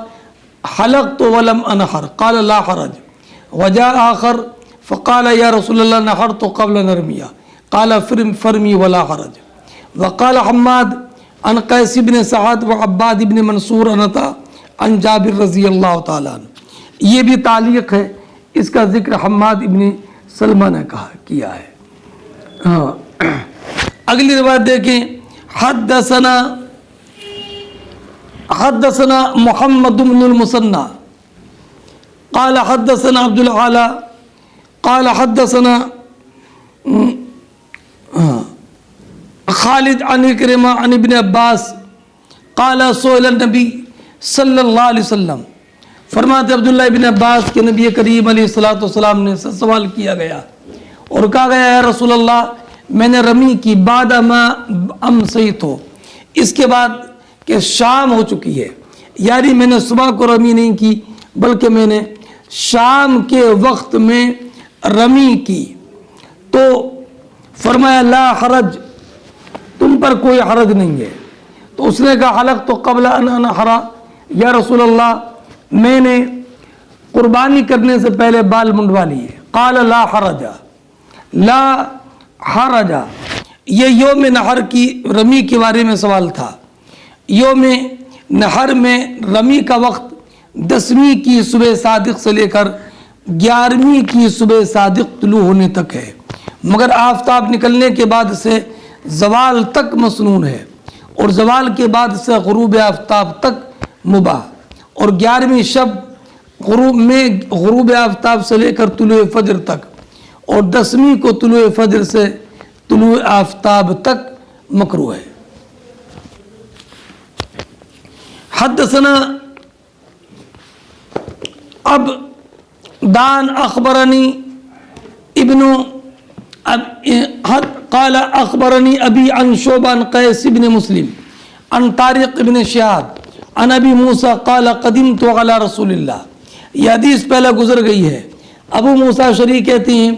[SPEAKER 1] حلقت ولم انحر قال لا حرج، وجاء آخر فقال یا رسول اللہ نحرت قبل نرمیہ قال فرمی ولا حرج۔ وقال حماد عن قیس بن سعد وعباد بن منصور عن عطاء عن جابر رضی اللہ تعالیٰ عنہ۔ یہ بھی تعلیق ہے، اس کا ذکر حماد ابن سلمہ نے کیا ہے۔ اگلی روایت دیکھیں، حدثنا محمد بن المثنى قال حدثنا عبد العالى قال حدثنا خالد عن اکرمہ عن ابن عباس قال سئل النبی صلی اللہ علیہ وسلم، فرماتے عبداللہ ابن عباس کے نبی کریم علیہ السلام نے سوال کیا گیا اور کہا گیا یا رسول اللہ میں نے رمی کی بعد ما امسیت ہو، اس کے بعد کہ شام ہو چکی ہے، یعنی میں نے صبح کو رمی نہیں کی بلکہ میں نے شام کے وقت میں رمی کی، تو فرمایا لا حرج، تم پر کوئی حرج نہیں ہے۔ تو اس نے کہا حلقت قبل ان انحر، یا رسول اللہ میں نے قربانی کرنے سے پہلے بال منڈوا لیے۔ قال لا حرج، لا حرج، یہ یوم نحر کی رمی کے بارے میں سوال تھا۔ یوم نحر میں رمی کا وقت 10ویں کی صبح صادق سے لے کر 11ویں کی صبح صادق طلوع ہونے تک ہے، مگر آفتاب نکلنے کے بعد سے زوال تک مسنون ہے، اور زوال کے بعد سے غروب آفتاب تک مباح، اور 11ویں شب غروب آفتاب سے لے کر طلوع فجر تک، اور 10ویں کو طلوع فجر سے طلوع آفتاب تک مکروہ ہے۔ حدثنا اب دان اخبرنی ابن قال اخبرنی ابی عن شعبہ عن قیس بن مسلم عن طارق بن شہاب عن ابی موسیٰ قال قدمت علی رسول اللہ. یہ حدیث پہلے گزر گئی ہے. ابو موسیٰ شریح کہتے ہیں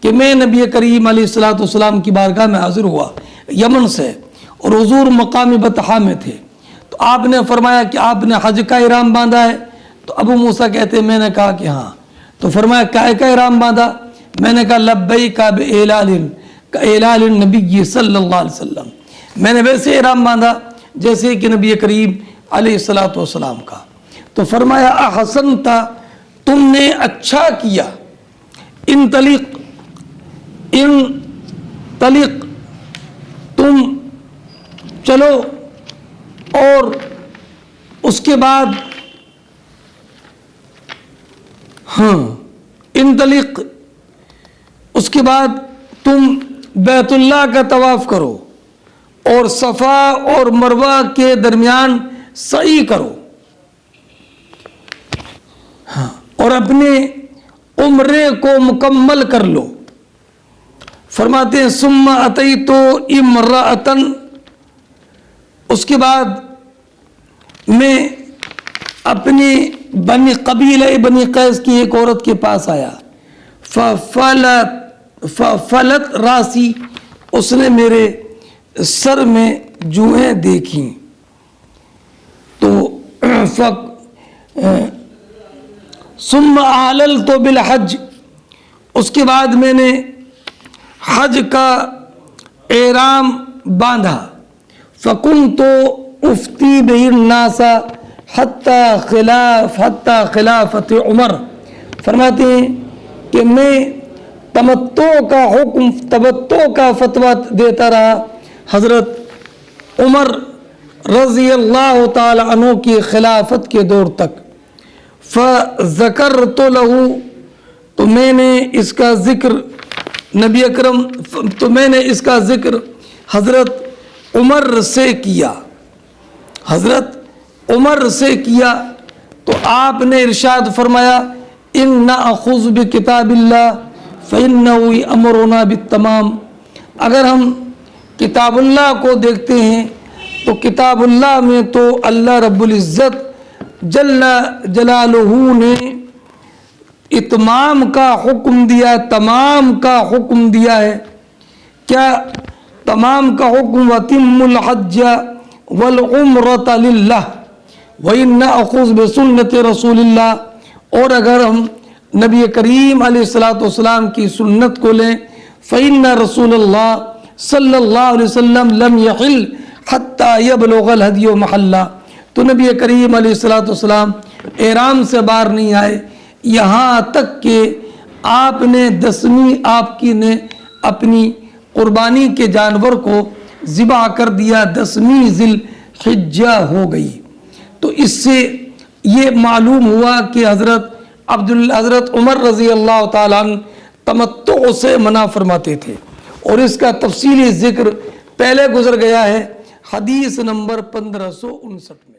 [SPEAKER 1] کہ میں نبی کریم علیہ السلام کی بارگاہ میں حاضر ہوا یمن سے، اور حضور مقام بطحا میں تھے. تو آپ نے فرمایا کہ آپ نے حج کا احرام باندھا ہے؟ تو ابو موسیٰ کہتے ہیں میں نے کہا کہ ہاں. تو فرمایا کائے کا احرام باندھا؟ میں نے کہا لبیک بإعلان النبی صلی اللہ علیہ وسلم. میں نے ویسے احرام باندھا جیسے کہ نبی کریم علیہ السلام کا. تو فرمایا احسنت، تم نے اچھا کیا. انطلق تم چلو. اور اس کے بعد انطلق، اس کے بعد تم بیت اللہ کا طواف کرو اور صفا اور مروہ کے درمیان سعی کرو، اور اپنے عمرے کو مکمل کر لو. فرماتے ہیں ثم اتیت امرأۃ، اس کے بعد میں اپنی قبیلہ بنی قیس کی ایک عورت کے پاس آیا. ففلت راسی، اس نے میرے سر میں جوئیں دیکھیں. تو ثم احللت بالحج، اس کے بعد میں نے حج کا احرام باندھا. فکنت افتی به الناس حتی خلافت عمر. فرماتے ہیں کہ میں تمتع کا فتویٰ دیتا رہا حضرت عمر رضی اللہ تعالی عنہ کی خلافت کے دور تک. فذکرت له، تو میں نے اس کا ذکر نبی اکرم حضرت عمر سے کیا. حضرت عمر سے کیا تو آپ نے ارشاد فرمایا ان نأخذ بکتاب اللہ فإنه یأمرنا بالتمام. اگر ہم کتاب اللہ کو دیکھتے ہیں تو کتاب اللہ میں تو اللہ رب العزت جل جلالہ نے اتمام کا حکم دیا، تمام کا حکم دیا ہے. کیا تمام کا حکم؟ وَتِمُّ الْحَجَّ وَالْعُمْرَةَ لِلَّهِ وَإِنَّ نَأْخُذُ بِسُنَّةِ رَسُولِ اللَّهِ. اور اگر ہم نبی کریم علیہ السلام کی سنت کو لیں فَإِنَّ رَسُولَ اللَّهِ صلی اللہ علیہ وسلم لَمْ يَحِلْ حَتَّى يَبْلُغَ الْهَدْيُ مَحَلَّهُ. تو نبی کریم علیہ السلام احرام سے باہر نہیں آئے یہاں تک کہ آپ نے 10ویں آپ کی نے اپنی قربانی کے جانور کو ذبح کر دیا. 10ویں ذی الحجہ ہو گئی. تو اس سے یہ معلوم ہوا کہ حضرت عمر رضی اللہ تعالیٰ عنہ تمتع سے منع فرماتے تھے، اور اس کا تفصیلی ذکر پہلے گزر گیا ہے حدیث نمبر 1559 میں.